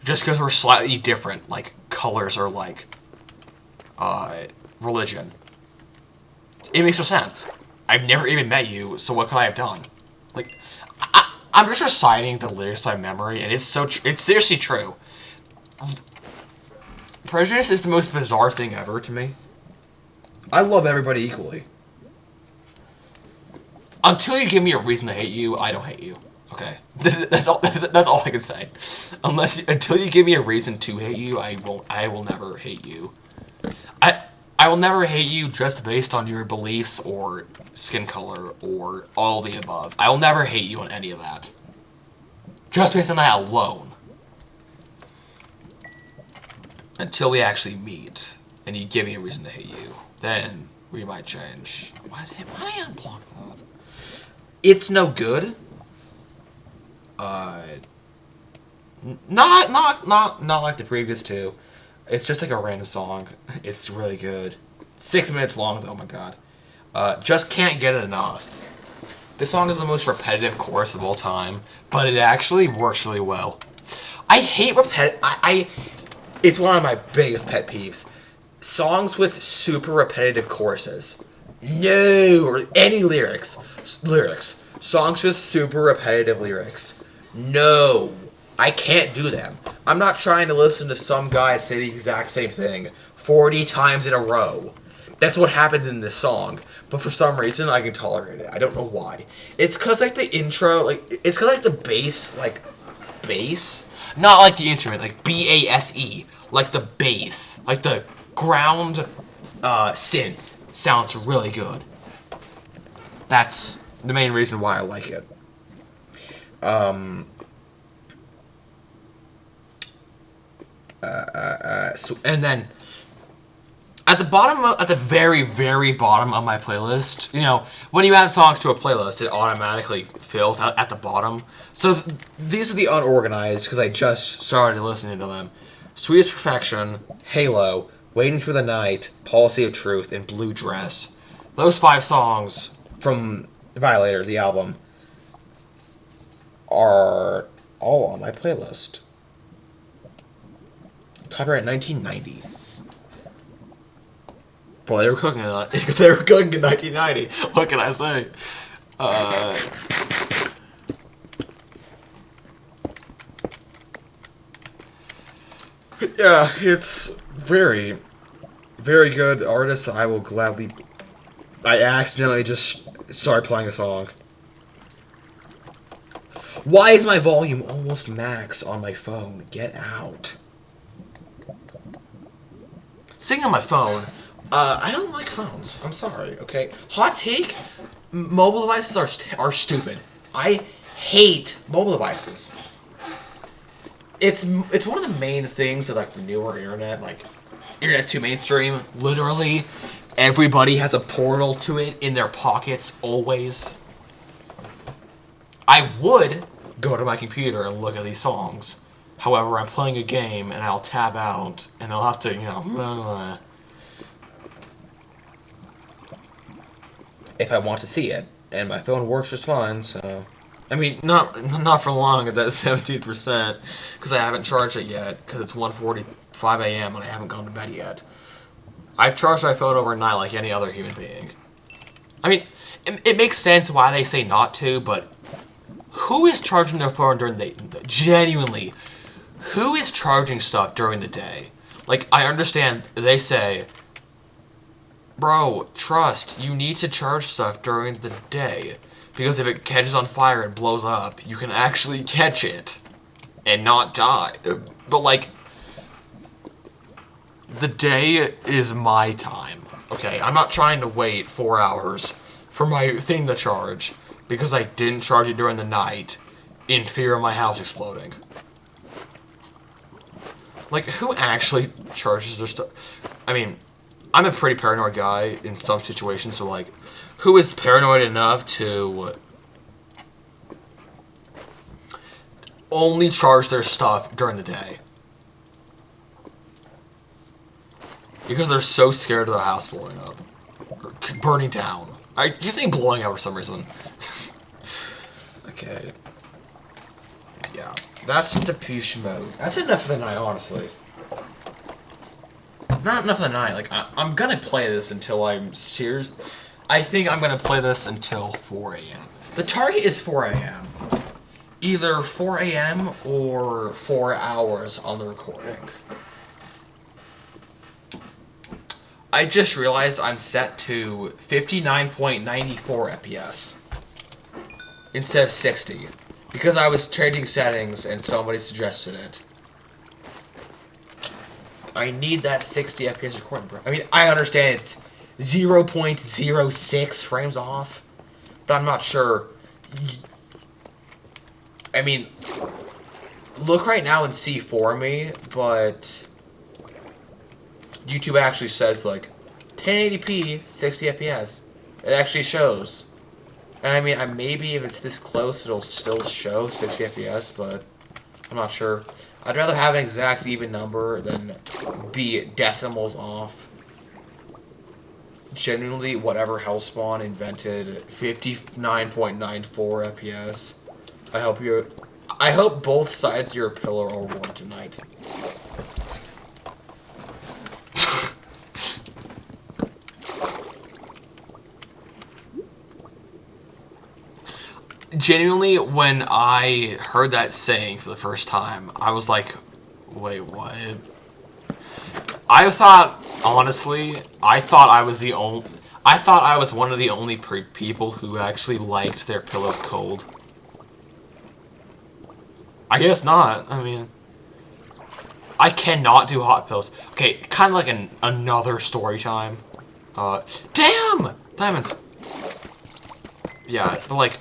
Just because we're slightly different, like colors or religion. It makes no sense. I've never even met you, so what could I have done? I'm just reciting the lyrics by memory, and it's seriously true. Prejudice is the most bizarre thing ever to me. I love everybody equally. Until you give me a reason to hate you, I don't hate you. Okay, that's all I can say. Until you give me a reason to hate you, I will never hate you. I will never hate you just based on your beliefs or skin color or all the above. I will never hate you on any of that. Just based on that alone. Until we actually meet and you give me a reason to hate you, then we might change. Why did I unblock that? It's no good. Not like the previous two. It's just like a random song. It's really good. 6 minutes long though, oh my god. Just can't get enough. This song is the most repetitive chorus of all time, but it actually works really well. I hate it's one of my biggest pet peeves. Songs with super repetitive choruses. No, or any lyrics. Songs with super repetitive lyrics. No, I can't do them. I'm not trying to listen to some guy say the exact same thing 40 times in a row. That's what happens in this song. But for some reason, I can tolerate it. I don't know why. It's because, like, the intro, like, it's because, like, the bass, bass? Not like the instrument, like, B-A-S-E. Like the bass. Like the ground synth sounds really good. That's the main reason why I like it. So, and then at the very, very bottom of my playlist, you know, when you add songs to a playlist, it automatically fills out at the bottom. So these are the unorganized because I just started listening to them. Sweetest Perfection, Halo, Waiting for the Night, Policy of Truth, and Blue Dress. Those 5 songs from Violator, the album, are all on my playlist. Copyright 1990. Boy, they were cooking in 1990. What can I say? Yeah, it's very, very good artist. I will gladly. I accidentally just started playing a song. Why is my volume almost max on my phone? Get out. Speaking of my phone, I don't like phones. I'm sorry, okay? Hot take, mobile devices are stupid. I hate mobile devices. It's one of the main things of, like, the newer internet, like, internet's too mainstream. Literally, everybody has a portal to it in their pockets, always. I would go to my computer and look at these songs. However, I'm playing a game, and I'll tab out, and I'll have to, you know, if I want to see it. And my phone works just fine, so... I mean, not for long, it's at 17%, because I haven't charged it yet, because it's 1:45 a.m. and I haven't gone to bed yet. I charged my phone overnight like any other human being. I mean, it makes sense why they say not to, but who is charging their phone during the... Genuinely, who is charging stuff during the day? Like, I understand they say, bro, trust, you need to charge stuff during the day. Because if it catches on fire and blows up, you can actually catch it and not die. But, like, the day is my time, okay? I'm not trying to wait 4 hours for my thing to charge because I didn't charge it during the night in fear of my house exploding. Like, who actually charges their stuff? I mean, I'm a pretty paranoid guy in some situations, so, like, who is paranoid enough to only charge their stuff during the day? Because they're so scared of their house blowing up. Or burning down. I keep saying blowing up for some reason. Okay. Yeah. That's Depeche Mode. That's enough for the night, honestly. Not enough for the night. Like, I'm gonna play this until I'm serious. I think I'm gonna play this until 4 a.m. The target is 4 a.m. Either 4 a.m. or 4 hours on the recording. I just realized I'm set to 59.94 FPS instead of 60 because I was changing settings and somebody suggested it. I need that 60 FPS recording, bro. I mean, I understand it's 0.06 frames off, but I'm not sure. I mean, look right now and see for me, but YouTube actually says, like, 1080p, 60 FPS. It actually shows. And I mean, maybe if it's this close, it'll still show 60 FPS, but I'm not sure. I'd rather have an exact even number than be decimals off. Genuinely, whatever Hellspawn invented, 59.94 FPS. I hope both sides of your pillow are warm tonight. genuinely, when I heard that saying for the first time, I was like, wait, what? I thought, honestly, I thought I was the only... I thought I was one of the only people who actually liked their pillows cold. I guess not. I mean... I cannot do hot pillows. Okay, kind of like another story time. Damn! Diamonds! Yeah, but like...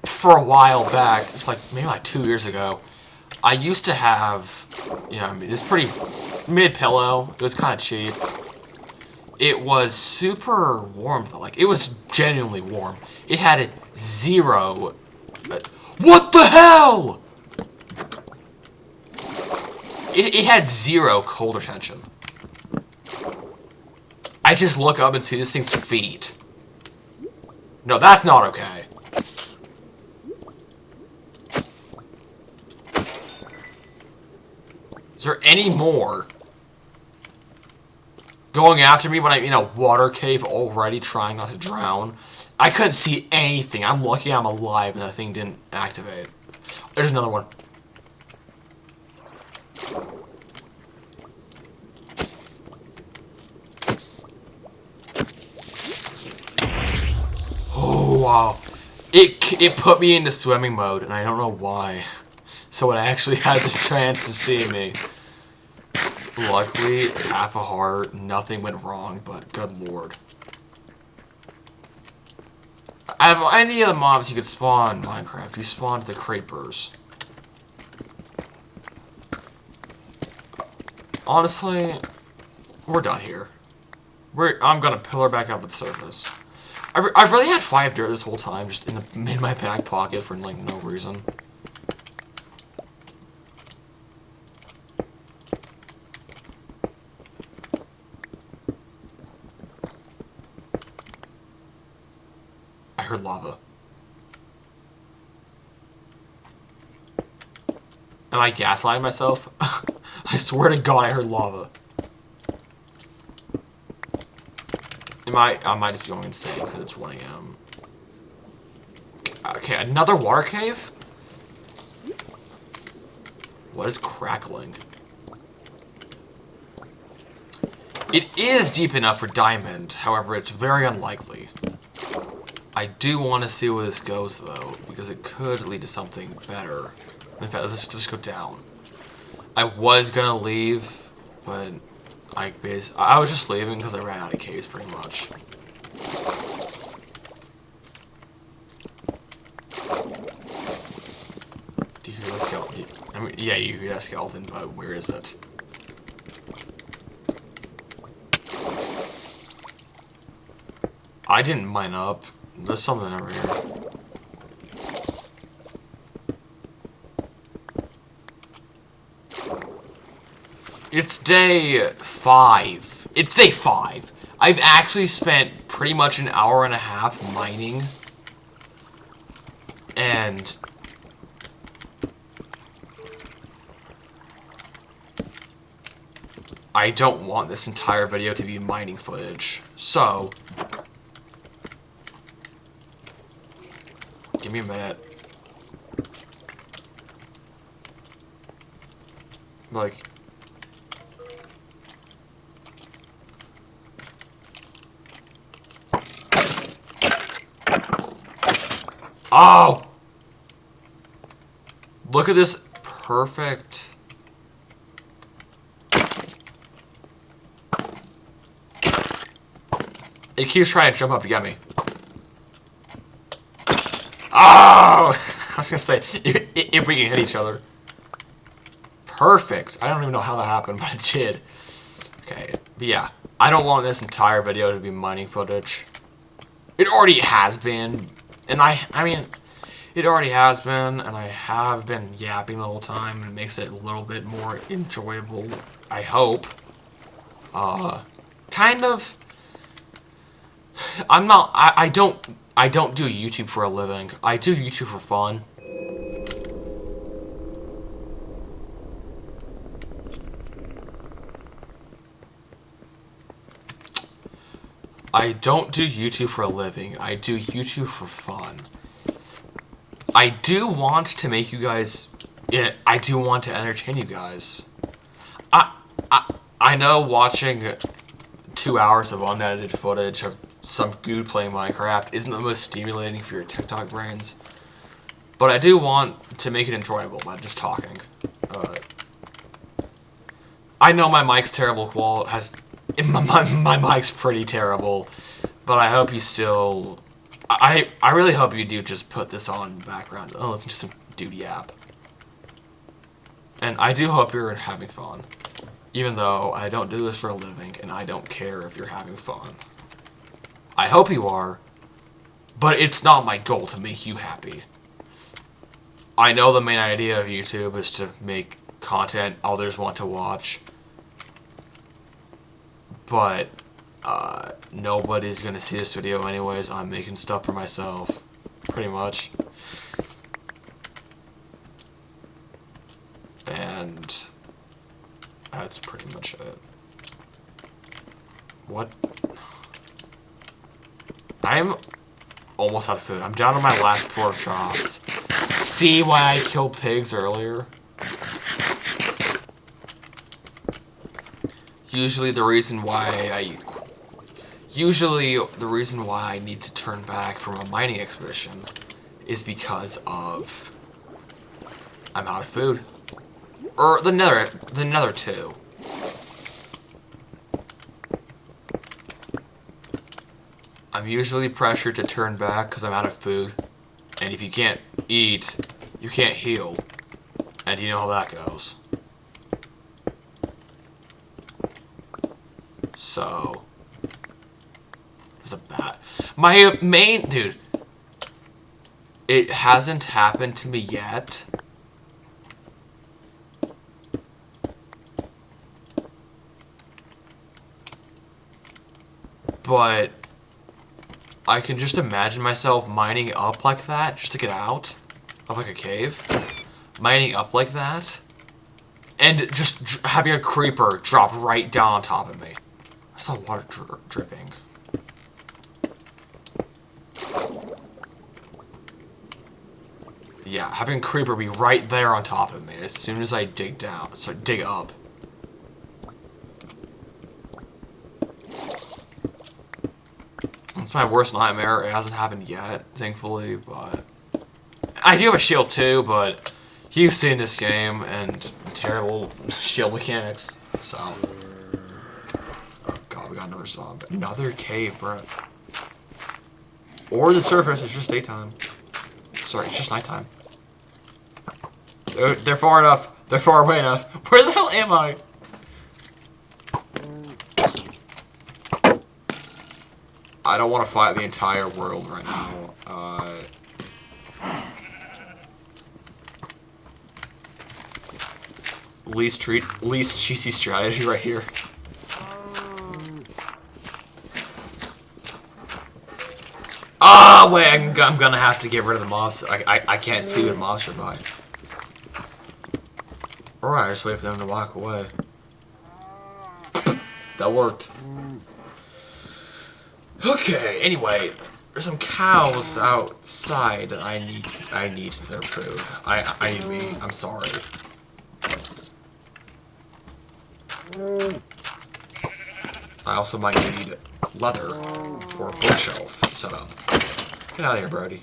For a while back, like maybe like 2 years ago, I used to have, you know, I mean, it's pretty mid-pillow. It was kind of cheap. It was super warm though. Like, it was genuinely warm. It had 0... What the hell?! It had 0 cold retention. I just look up and see this thing's feet. No, that's not okay. Is there any more going after me when I'm in a water cave already trying not to drown? I couldn't see anything. I'm lucky I'm alive and that thing didn't activate. There's another one. Oh, wow. It put me into swimming mode, and I don't know why. So it actually had the chance to see me. Luckily, half a heart, nothing went wrong, but good lord. Out of any of the mobs you could spawn in Minecraft, you spawned the creepers. Honestly, we're done here. I'm gonna pillar back up to the surface. I've really had 5 dirt this whole time, just in my back pocket for like no reason. I heard lava. Am I gaslighting myself? I swear to God I heard lava. I might just be going insane because it's 1 AM. Okay, another water cave? What is crackling? It is deep enough for diamond, however, it's very unlikely. I do want to see where this goes, though, because it could lead to something better. In fact, let's just go down. I was gonna leave, but I was just leaving because I ran out of caves, pretty much. Do you hear that skeleton? I mean, yeah, you hear that skeleton, but where is it? I didn't mine up. There's something over here. It's day 5. It's day 5. I've actually spent pretty much an hour and a half mining. And I don't want this entire video to be mining footage. So give me a minute. Like, oh! Look at this perfect... It keeps trying to jump up to get me. Oh! I was gonna say, if we can hit each other. Perfect. I don't even know how that happened, but it did. Okay, but yeah. I don't want this entire video to be mining footage. It already has been. And I mean, it already has been, and I have been yapping the whole time, and it makes it a little bit more enjoyable, I hope. Kind of. I don't do YouTube for a living. I do YouTube for fun. I don't do YouTube for a living. I do YouTube for fun. I do want to make you guys. I do want to entertain you guys. I know watching 2 hours of unedited footage of some dude playing Minecraft isn't the most stimulating for your TikTok brains, but I do want to make it enjoyable by just talking. I know my mic's terrible my mic's pretty terrible, but I hope you still. I really hope you do just put this on in the background and listen to some duty app. And I do hope you're having fun. Even though I don't do this for a living, and I don't care if you're having fun. I hope you are, but it's not my goal to make you happy. I know the main idea of YouTube is to make content others want to watch, but nobody's gonna see this video anyways. I'm making stuff for myself, pretty much. And that's pretty much it. What? I'm almost out of food. I'm down to my last pork chops. See why I killed pigs earlier? Usually the reason why I need to turn back from a mining expedition is because of I'm out of food. Or the nether too. I'm usually pressured to turn back because I'm out of food. And if you can't eat, you can't heal. And you know how that goes. So, there's a bat. My main, dude, it hasn't happened to me yet. But I can just imagine myself mining up like that just to get out of like a cave. Mining up like that. And just having a creeper drop right down on top of me. I saw water dripping. Yeah, having a creeper be right there on top of me as soon as I dig down, so dig up. It's my worst nightmare. It hasn't happened yet, thankfully, but I do have a shield too, but you've seen this game and terrible shield mechanics, so. Oh god, we got another zombie. Another cave, bro. Or the surface, it's just daytime. Sorry, it's just nighttime. They're far enough. They're far away enough. Where the hell am I? I don't want to fight the entire world right now. Least cheesy strategy right here. Ah, wait! I'm gonna have to get rid of the mobs. I can't see with mobs nearby. Alright, I just wait for them to walk away. That worked. Okay, anyway, there's some cows outside that I need their food. I need meat. I'm sorry. I also might need leather for a bookshelf setup. Get out of here, Brody.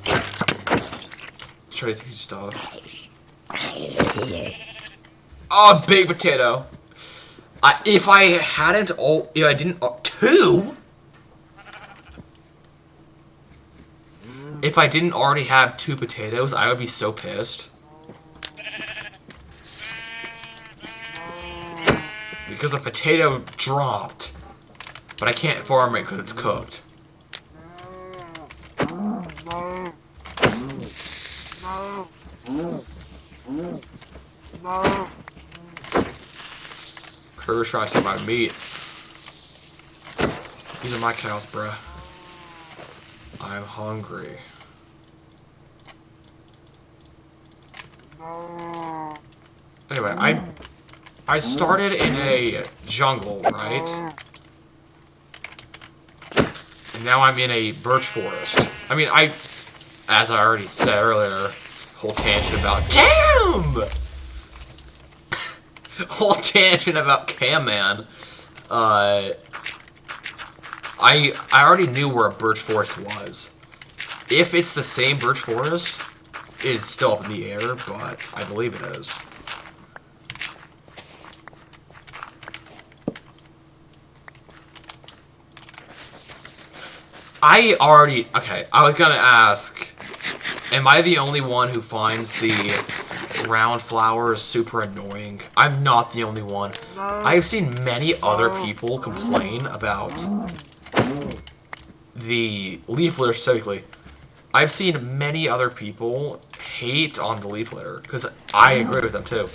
Let's try to think stuff. Oh, baked potato. If I didn't two. If I didn't already have 2 potatoes, I would be so pissed. Because the potato dropped. But I can't farm it because it's cooked. Critters trying to take my meat. These are my cows, bruh. I'm hungry. Anyway, I started in a jungle, right? now I'm in a birch forest. I mean, as I already said earlier, whole tangent about whole tangent about Cam Man. I already knew where a birch forest was. If it's the same birch forest, it is still up in the air, but I believe it is. Okay, I was gonna ask, am I the only one who finds the ground flowers super annoying? I'm not the only one. I've seen many other people complain about the leaf litter specifically. I've seen many other people hate on the leaf litter, because I agree with them too.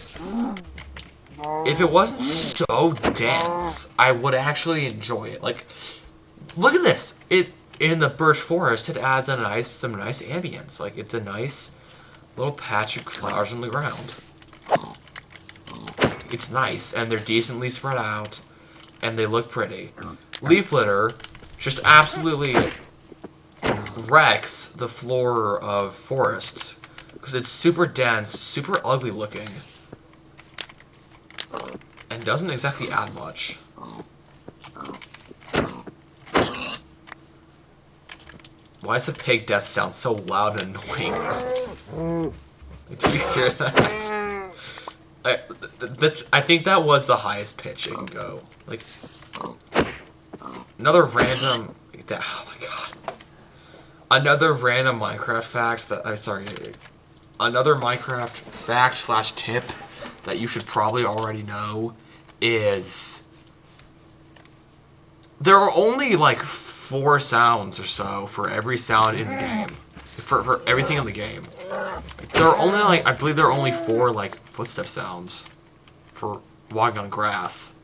If it wasn't so dense, I would actually enjoy it. Like, look at this. In the birch forest, it adds some nice ambience. Like, it's a nice little patch of flowers on the ground. It's nice, and they're decently spread out, and they look pretty. Leaf litter just absolutely wrecks the floor of forests, because it's super dense, super ugly looking, and doesn't exactly add much. Why does the pig death sound so loud and annoying, bro? Do you hear that? I think that was the highest pitch it can go. Like, another random... Oh my god. Another random Minecraft fact that... Another Minecraft fact / tip that you should probably already know is... There are only, like, 4 sounds or so for every sound in the game. For everything in the game. There are only, like, I believe there are only 4, like, footstep sounds for walking on grass.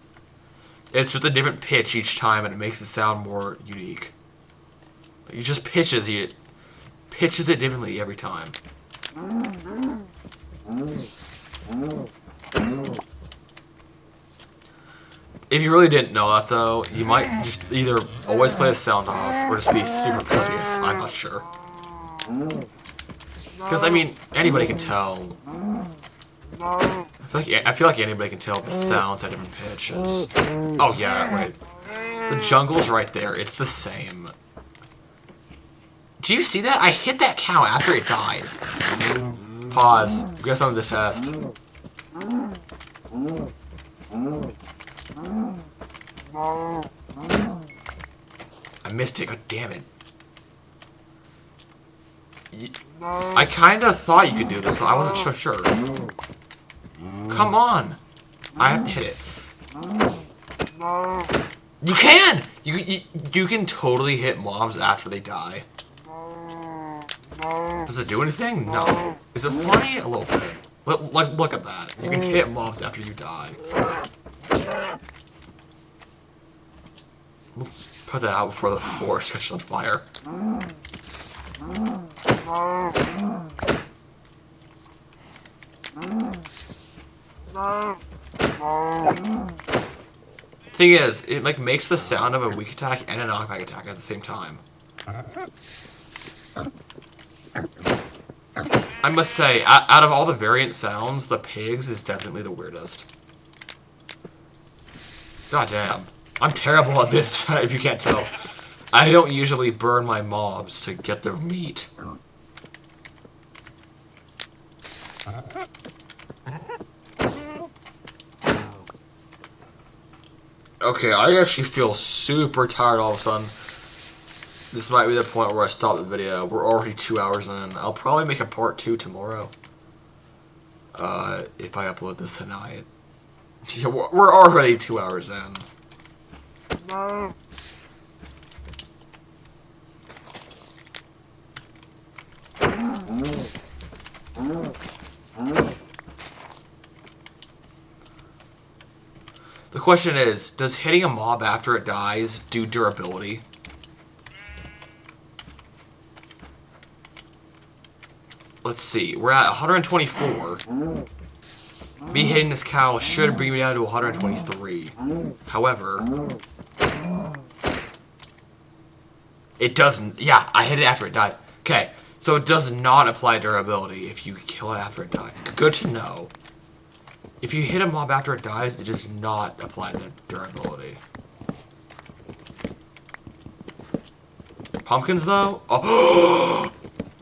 It's just a different pitch each time, and it makes it sound more unique. It just pitches it differently every time. If you really didn't know that, though, you might just either always play the sound off, or just be super oblivious. I'm not sure. Because, I mean, anybody can tell. I feel like anybody can tell the sounds at different pitches. Oh, yeah, wait. The jungle's right there. It's the same. Do you see that? I hit that cow after it died. Pause. We got something to test. I missed it. God damn it. I kind of thought you could do this, but I wasn't so sure. Come on! I have to hit it. You can! You can totally hit mobs after they die. Does it do anything? No. Is it funny? A little bit. Look at that. You can hit mobs after you die. Let's put that out before the forest catches on fire. Thing is, it like makes the sound of a weak attack and a knockback attack at the same time. I must say, out of all the variant sounds, the pigs is definitely the weirdest. God damn. I'm terrible at this, if you can't tell. I don't usually burn my mobs to get their meat. Okay, I actually feel super tired all of a sudden. This might be the point where I stop the video. We're already 2 hours in. I'll probably make a part 2 tomorrow. If I upload this tonight. Yeah, we're already 2 hours in. The question is, does hitting a mob after it dies do durability? Let's see, we're at 124. Me hitting this cow should bring me down to 123. However, It doesn't. Yeah, I hit it after it died. Okay, so it does not apply durability if you kill it after it dies. Good to know. If you hit a mob after it dies, it does not apply the durability. Pumpkins, though? Oh,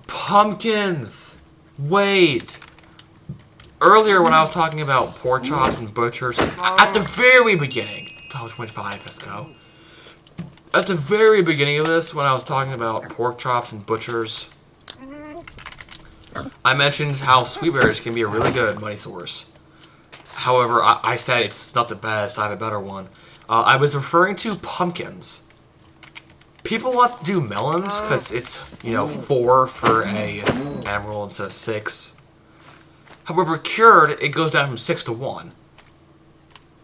pumpkins! Wait. Earlier, when I was talking about pork chops and butchers, at the very beginning, $1.25, let's go. At the very beginning of this, when I was talking about pork chops and butchers, I mentioned how sweetberries can be a really good money source. However, I said it's not the best, I have a better one. I was referring to pumpkins. People love to do melons, because it's, 4 for a emerald instead of 6. However, cured, it goes down from 6 to 1.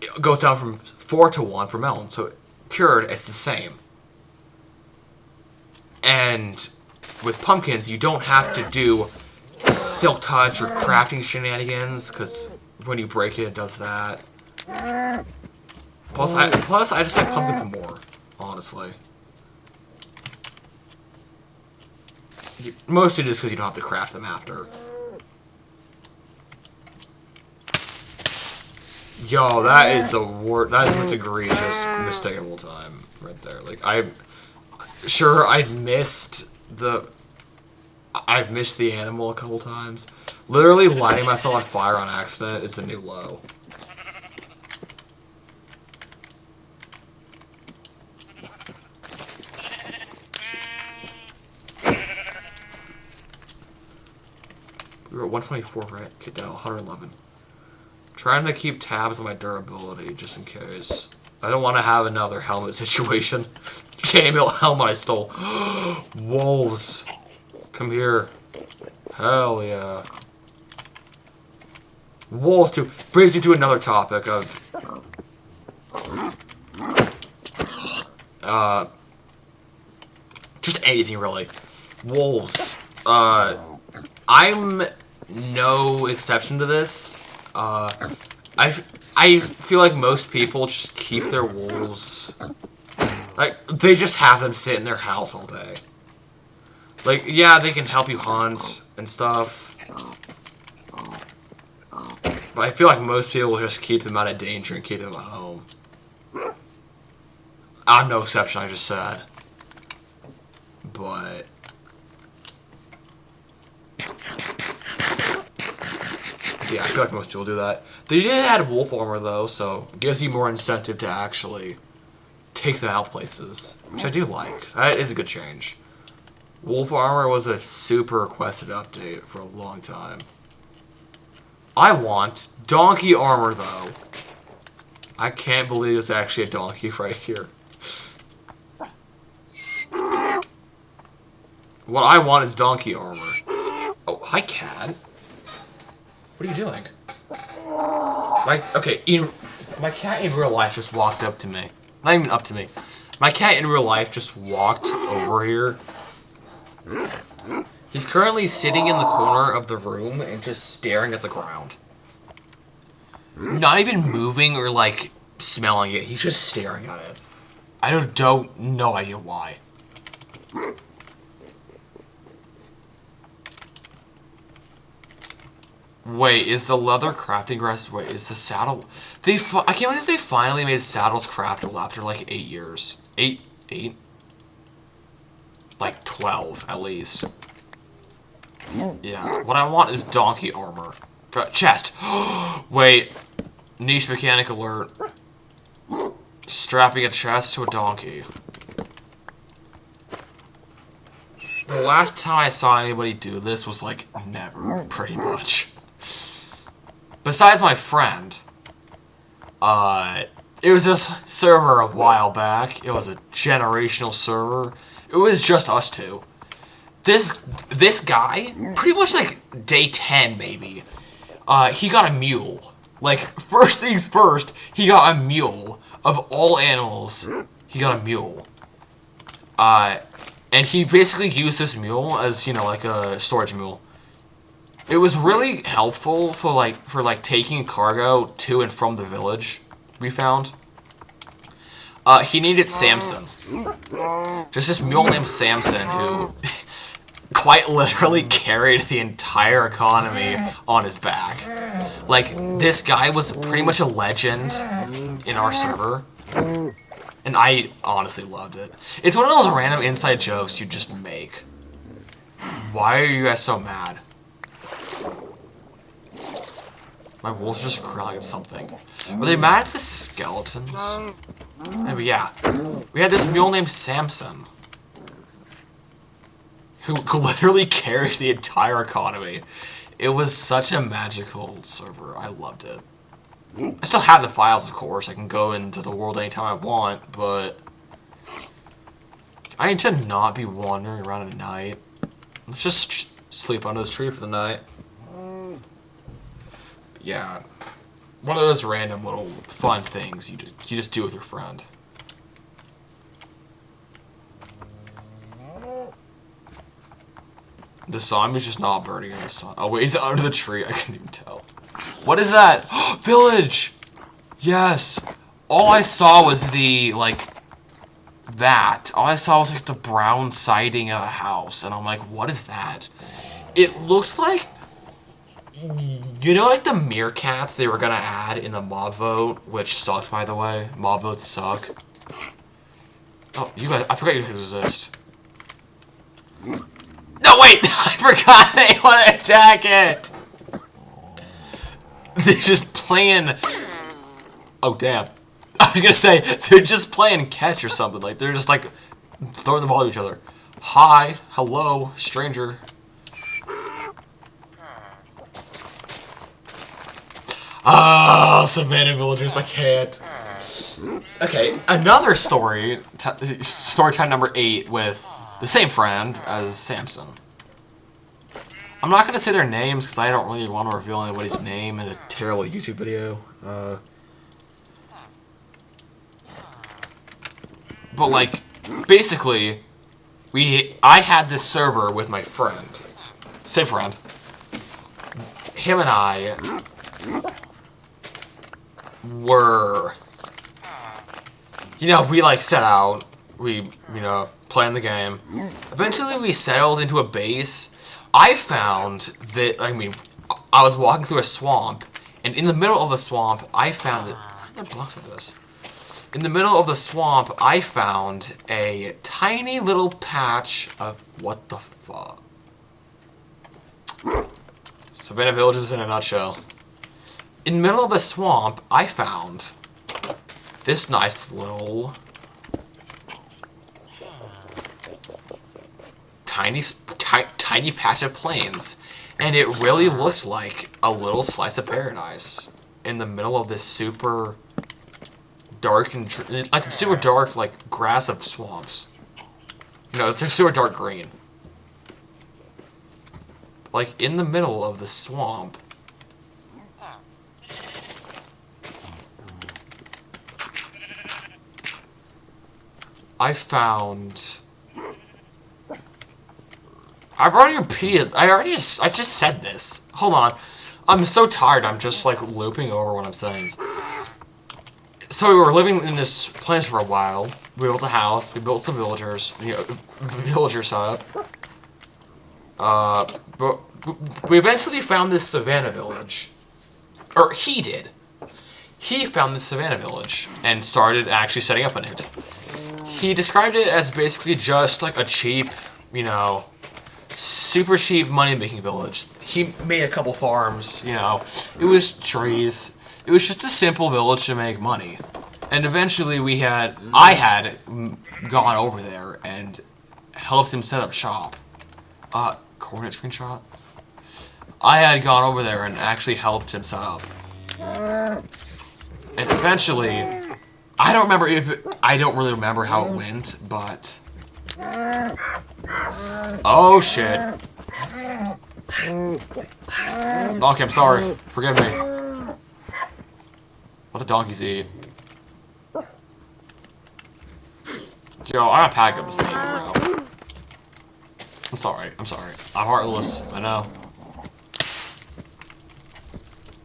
It goes down from 4 to 1 for melons, so cured, it's the same. And with pumpkins, you don't have to do silk touch or crafting shenanigans, because when you break it, it does that. Plus, I just like pumpkins more, honestly. Mostly just because you don't have to craft them after. Yo, that is the worst. That is the most egregious mistake of all time, right there. Like, I've missed the animal a couple times. Literally lighting myself on fire on accident is the new low. We were at 124, right? Okay, down 111. Trying to keep tabs on my durability, just in case. I don't want to have another helmet situation. Samuel helmet I stole. Wolves. Come here. Hell yeah. Wolves too. Brings me to another topic of... just anything, really. Wolves. I'm no exception to this. I feel like most people just keep their wolves, like, they just have them sit in their house all day. Like, yeah, they can help you hunt and stuff, but I feel like most people just keep them out of danger and keep them at home. I'm no exception, I just said. But... yeah, I feel like most people do that. They did add wolf armor, though, so it gives you more incentive to actually take them out places, which I do like. That is a good change. Wolf armor was a super requested update for a long time. I want donkey armor, though. I can't believe it's actually a donkey right here. What I want is donkey armor. Oh, hi, cat. What are you doing? My cat in real life just walked up to me. Not even up to me. My cat in real life just walked over here. He's currently sitting in the corner of the room and just staring at the ground. Not even moving or, like, smelling it. He's just staring at it. I no idea why. Wait, is the leather crafting grass? Wait, is the saddle? I can't believe they finally made saddles craftable after like 8 years. 8? Like 12 at least. Yeah, what I want is donkey armor. Chest. Wait, niche mechanic alert. Strapping a chest to a donkey. The last time I saw anybody do this was like never, pretty much. Besides my friend, it was this server a while back. It was a generational server. It was just us two. This guy, pretty much like day 10 maybe, he got a mule. Like, first things first, he got a mule. Of all animals, he got a mule. And he basically used this mule as, like a storage mule. It was really helpful for taking cargo to and from the village we found. He needed Samson. Just this mule named Samson who quite literally carried the entire economy on his back. Like, this guy was pretty much a legend in our server. And I honestly loved it. It's one of those random inside jokes you just make. Why are you guys so mad? My wolves just growling at something. Were they mad at the skeletons? Maybe, yeah. We had this mule named Samson, who literally carried the entire economy. It was such a magical server. I loved it. I still have the files, of course. I can go into the world anytime I want, but I need to not be wandering around at night. Let's just sleep under this tree for the night. Yeah, one of those random little fun things you just do with your friend. The zombie's just not burning in the sun. Oh wait, he's under the tree. I couldn't even tell. What is that? Village! Yes! All I saw was the, like, that. All I saw was, like, the brown siding of a house. And I'm like, what is that? It looked like, you know, like the meerkats they were gonna add in the mob vote, which sucked, by the way. Mob votes suck. Oh, you guys, I forgot you could resist. No, wait! I forgot they want to attack it! They're just playing... Oh, damn. I was gonna say, they're just playing catch or something. Like, they're just, like, throwing the ball at each other. Hi. Hello, stranger. Oh, Savannah villagers, I can't. Okay, another story time number 8 with the same friend as Samson. I'm not gonna say their names because I don't really want to reveal anybody's name in a terrible YouTube video. But like, basically, I had this server with my friend, same friend. Him and I were, you know, we like set out, we, you know, playing the game. Eventually we settled into a base. I found that, I mean, I was walking through a swamp, and in the middle of the swamp, I found that, why are there blocks like this? In the middle of the swamp, I found a tiny little patch of, what the fuck? Savannah villages in a nutshell. In the middle of the swamp, I found this nice little tiny patch of plains, and it really looked like a little slice of paradise in the middle of this super dark and like super dark like grass of swamps. You know, it's a super dark green. Like in the middle of the swamp. I found. I've already repeated. I just said this. Hold on. I'm so tired. I'm just like looping over what I'm saying. So we were living in this place for a while. We built a house. We built some villagers. You know, villager setup. But we eventually found this savannah village. Or he did. He found this savannah village and started actually setting up in it. He described it as basically just like a cheap, you know, super cheap money-making village. He made a couple farms, you know. It was trees. It was just a simple village to make money. And eventually I had gone over there and helped him set up shop. Coordinate screenshot? I had gone over there and actually helped him set up. And eventually, I don't really remember how it went, but... Oh, shit. Donkey, I'm sorry. Forgive me. What do donkeys eat? Yo, I'm gonna pack up this baby, bro. I'm sorry. I'm heartless. I know.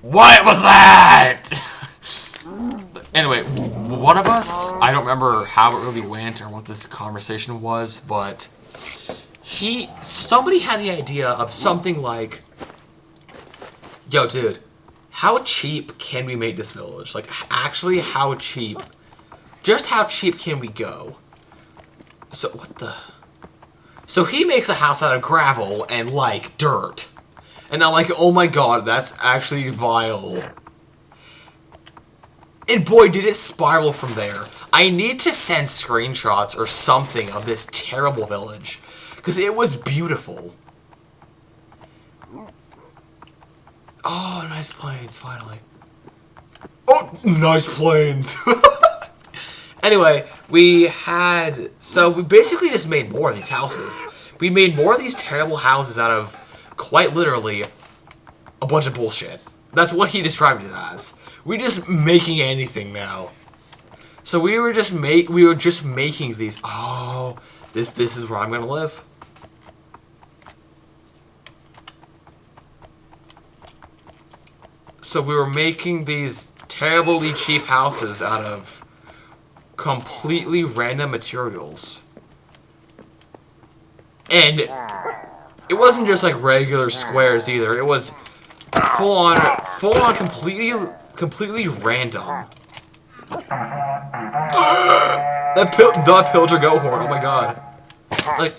What was that? Anyway, one of us, I don't remember how it really went or what this conversation was, but somebody had the idea of something like, yo, dude, how cheap can we make this village? Like, actually, how cheap? Just how cheap can we go? So, what the... So he makes a house out of gravel and, like, dirt. And I'm like, oh my god, that's actually vile. And boy, did it spiral from there. I need to send screenshots or something of this terrible village. Because it was beautiful. Oh, nice plains, finally. Oh, nice plains. Anyway, so we basically just made more of these houses. We made more of these terrible houses out of, quite literally, a bunch of bullshit. That's what he described it as. We're just making anything now. So we were just making these. Oh, this is where I'm gonna live. So we were making these terribly cheap houses out of completely random materials. And it wasn't just like regular squares either. It was full on completely random. The pillager goat horn, oh my god. Like,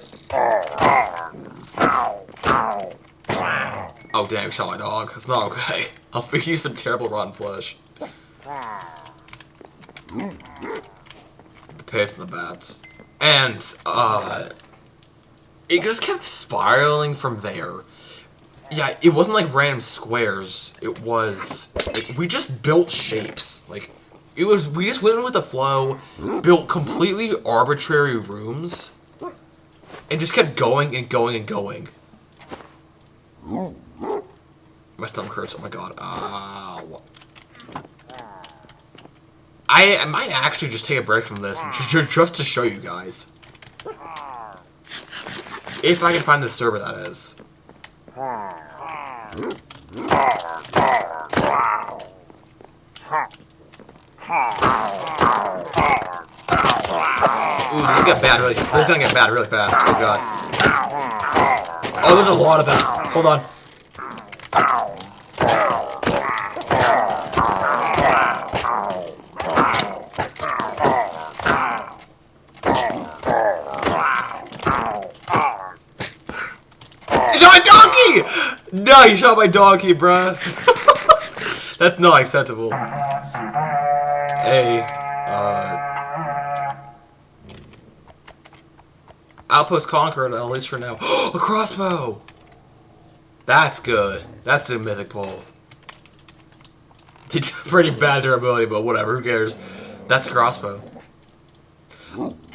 oh damn, you shot my dog. That's not okay. I'll feed you some terrible rotten flesh. The pigs and the bats. And, it just kept spiraling from there. Yeah, it wasn't like random squares. It was, like, we just built shapes. Like, we just went with the flow, built completely arbitrary rooms, and just kept going and going and going. My stomach hurts, oh my god. I might actually just take a break from this, just to show you guys. If I can find the server, that is. Ooh, this is gonna get bad really fast. Oh god. Oh, there's a lot of them. Hold on. You shot my donkey! No, you shot my donkey, bruh. That's not acceptable. Hey, Outpost conquered, at least for now. A crossbow! That's good. That's a mythic pole. It's pretty bad durability, but whatever, who cares? That's a crossbow.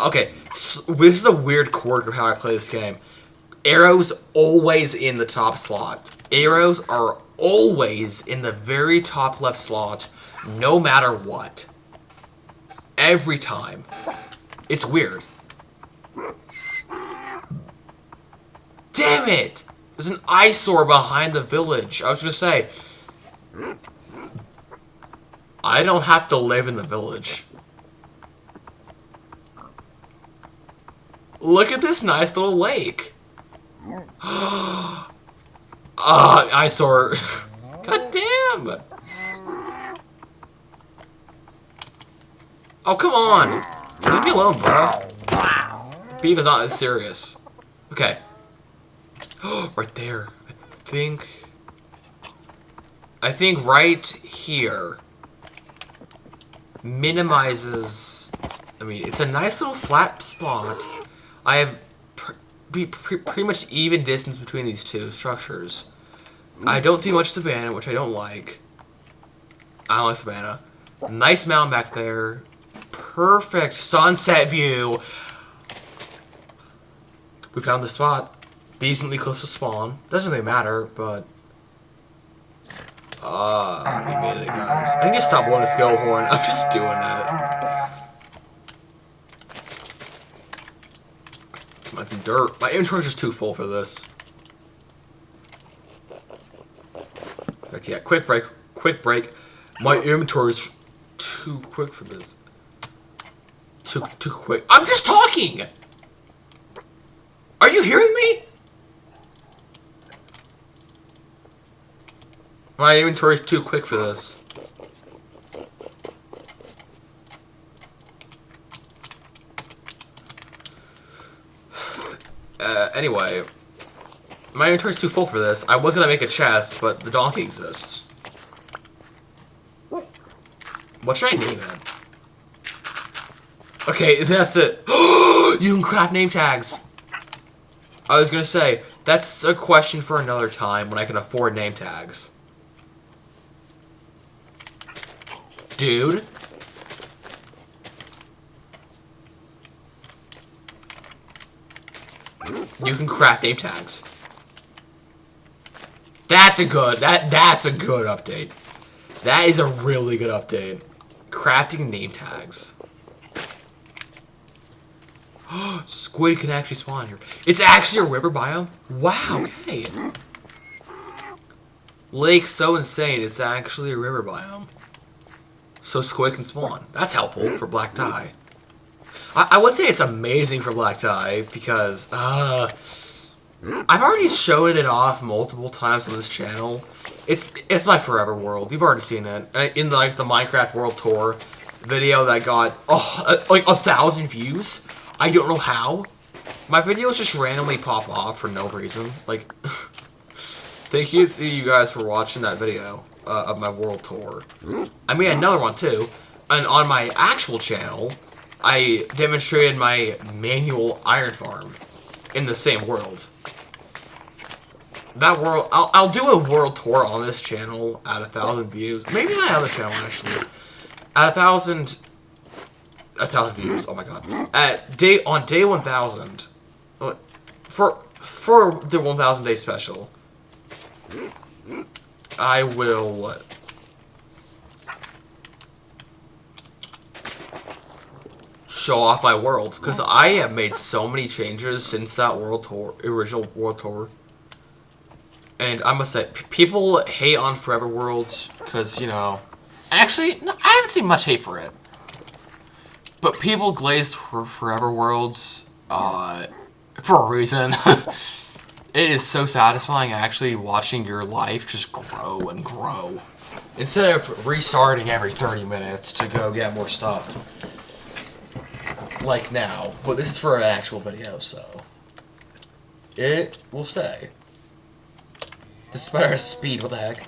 Okay, so this is a weird quirk of how I play this game. Arrows always in the top slot. Arrows are always in the very top left slot, no matter what. Every time. It's weird. Damn it! There's an eyesore behind the village. I was gonna say, I don't have to live in the village. Look at this nice little lake. Eyesore. God damn! Oh, come on! Leave me alone, bro. Beef is not that serious. Okay. Right there. I think right here minimizes. I mean, it's a nice little flat spot. I have pretty much even distance between these two structures. I don't see much savannah, which I don't like. I don't like savannah. Nice mountain back there. Perfect sunset view. We found the spot. Decently close to spawn. Doesn't really matter, but... we made it, guys. I need to stop blowing a skill horn. I'm just doing it. Let's find some dirt. My inventory's just too full for this. But yeah, quick break. My inventory's too quick for this. Too quick. I'm just talking! Are you hearing me? My inventory is too quick for this. Anyway. My inventory is too full for this. I was gonna make a chest, but the donkey exists. What should I name it? Okay, that's it. You can craft name tags! I was gonna say, that's a question for another time when I can afford name tags. Dude. You can craft name tags. That's a good update. That is a really good update. Crafting name tags. Squid can actually spawn here. It's actually a river biome? Wow, okay. Lake so insane, it's actually a river biome. So squid can spawn. That's helpful for black tie. I would say it's amazing for black tie because I've already shown it off multiple times on this channel. It's my forever world. You've already seen it in like the Minecraft World Tour video that got like 1,000 views. I don't know how. My videos just randomly pop off for no reason. Like, thank you to you guys for watching that video of my world tour. I made another one too, and on my actual channel, I demonstrated my manual iron farm in the same world. That world, I'll do a world tour on this channel at 1,000 views. Maybe my other channel actually. At 1,000 views. Oh my god. On day 1,000, for the 1,000 day special, I will show off my world because I have made so many changes since that world tour, original world tour. And I must say, people hate on Forever Worlds because, you know, actually, no, I haven't seen much hate for it. But people glazed for Forever Worlds for a reason. It is so satisfying actually watching your life just grow and grow. Instead of restarting every 30 minutes to go get more stuff. Like now. But this is for an actual video, so it will stay. This is better speed, what the heck?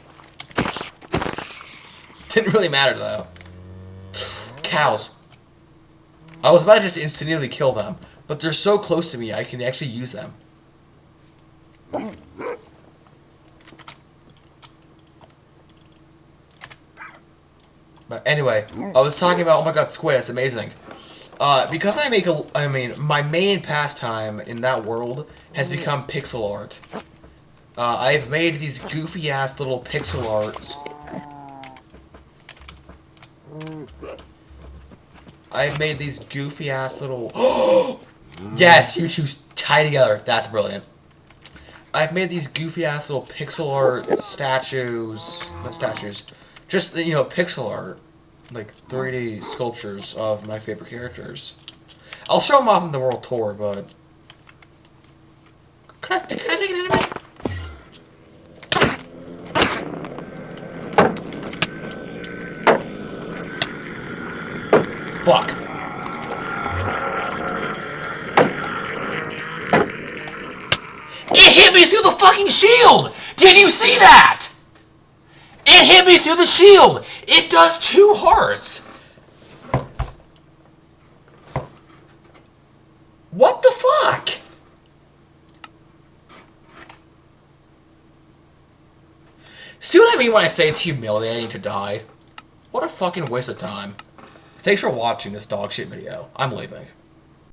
Didn't really matter though. Cows. I was about to just instantly kill them, but they're so close to me I can actually use them. But anyway, I was talking about, oh my god, squid, it's amazing. Because my main pastime in that world has become pixel art. I've made these goofy-ass little pixel arts. I've made these goofy-ass little... Yes, you two tie together. That's brilliant. I've made these goofy-ass little pixel art statues... Not statues. Just, you know, pixel art. Like, 3D sculptures of my favorite characters. I'll show them off in the world tour, but... Can I take it in a minute? Fuck. It hit me through the fucking shield! Did you see that? It hit me through the shield! It does 2 hearts! What the fuck? See what I mean when I say it's humiliating to die? What a fucking waste of time. Thanks for watching this dog shit video. I'm leaving.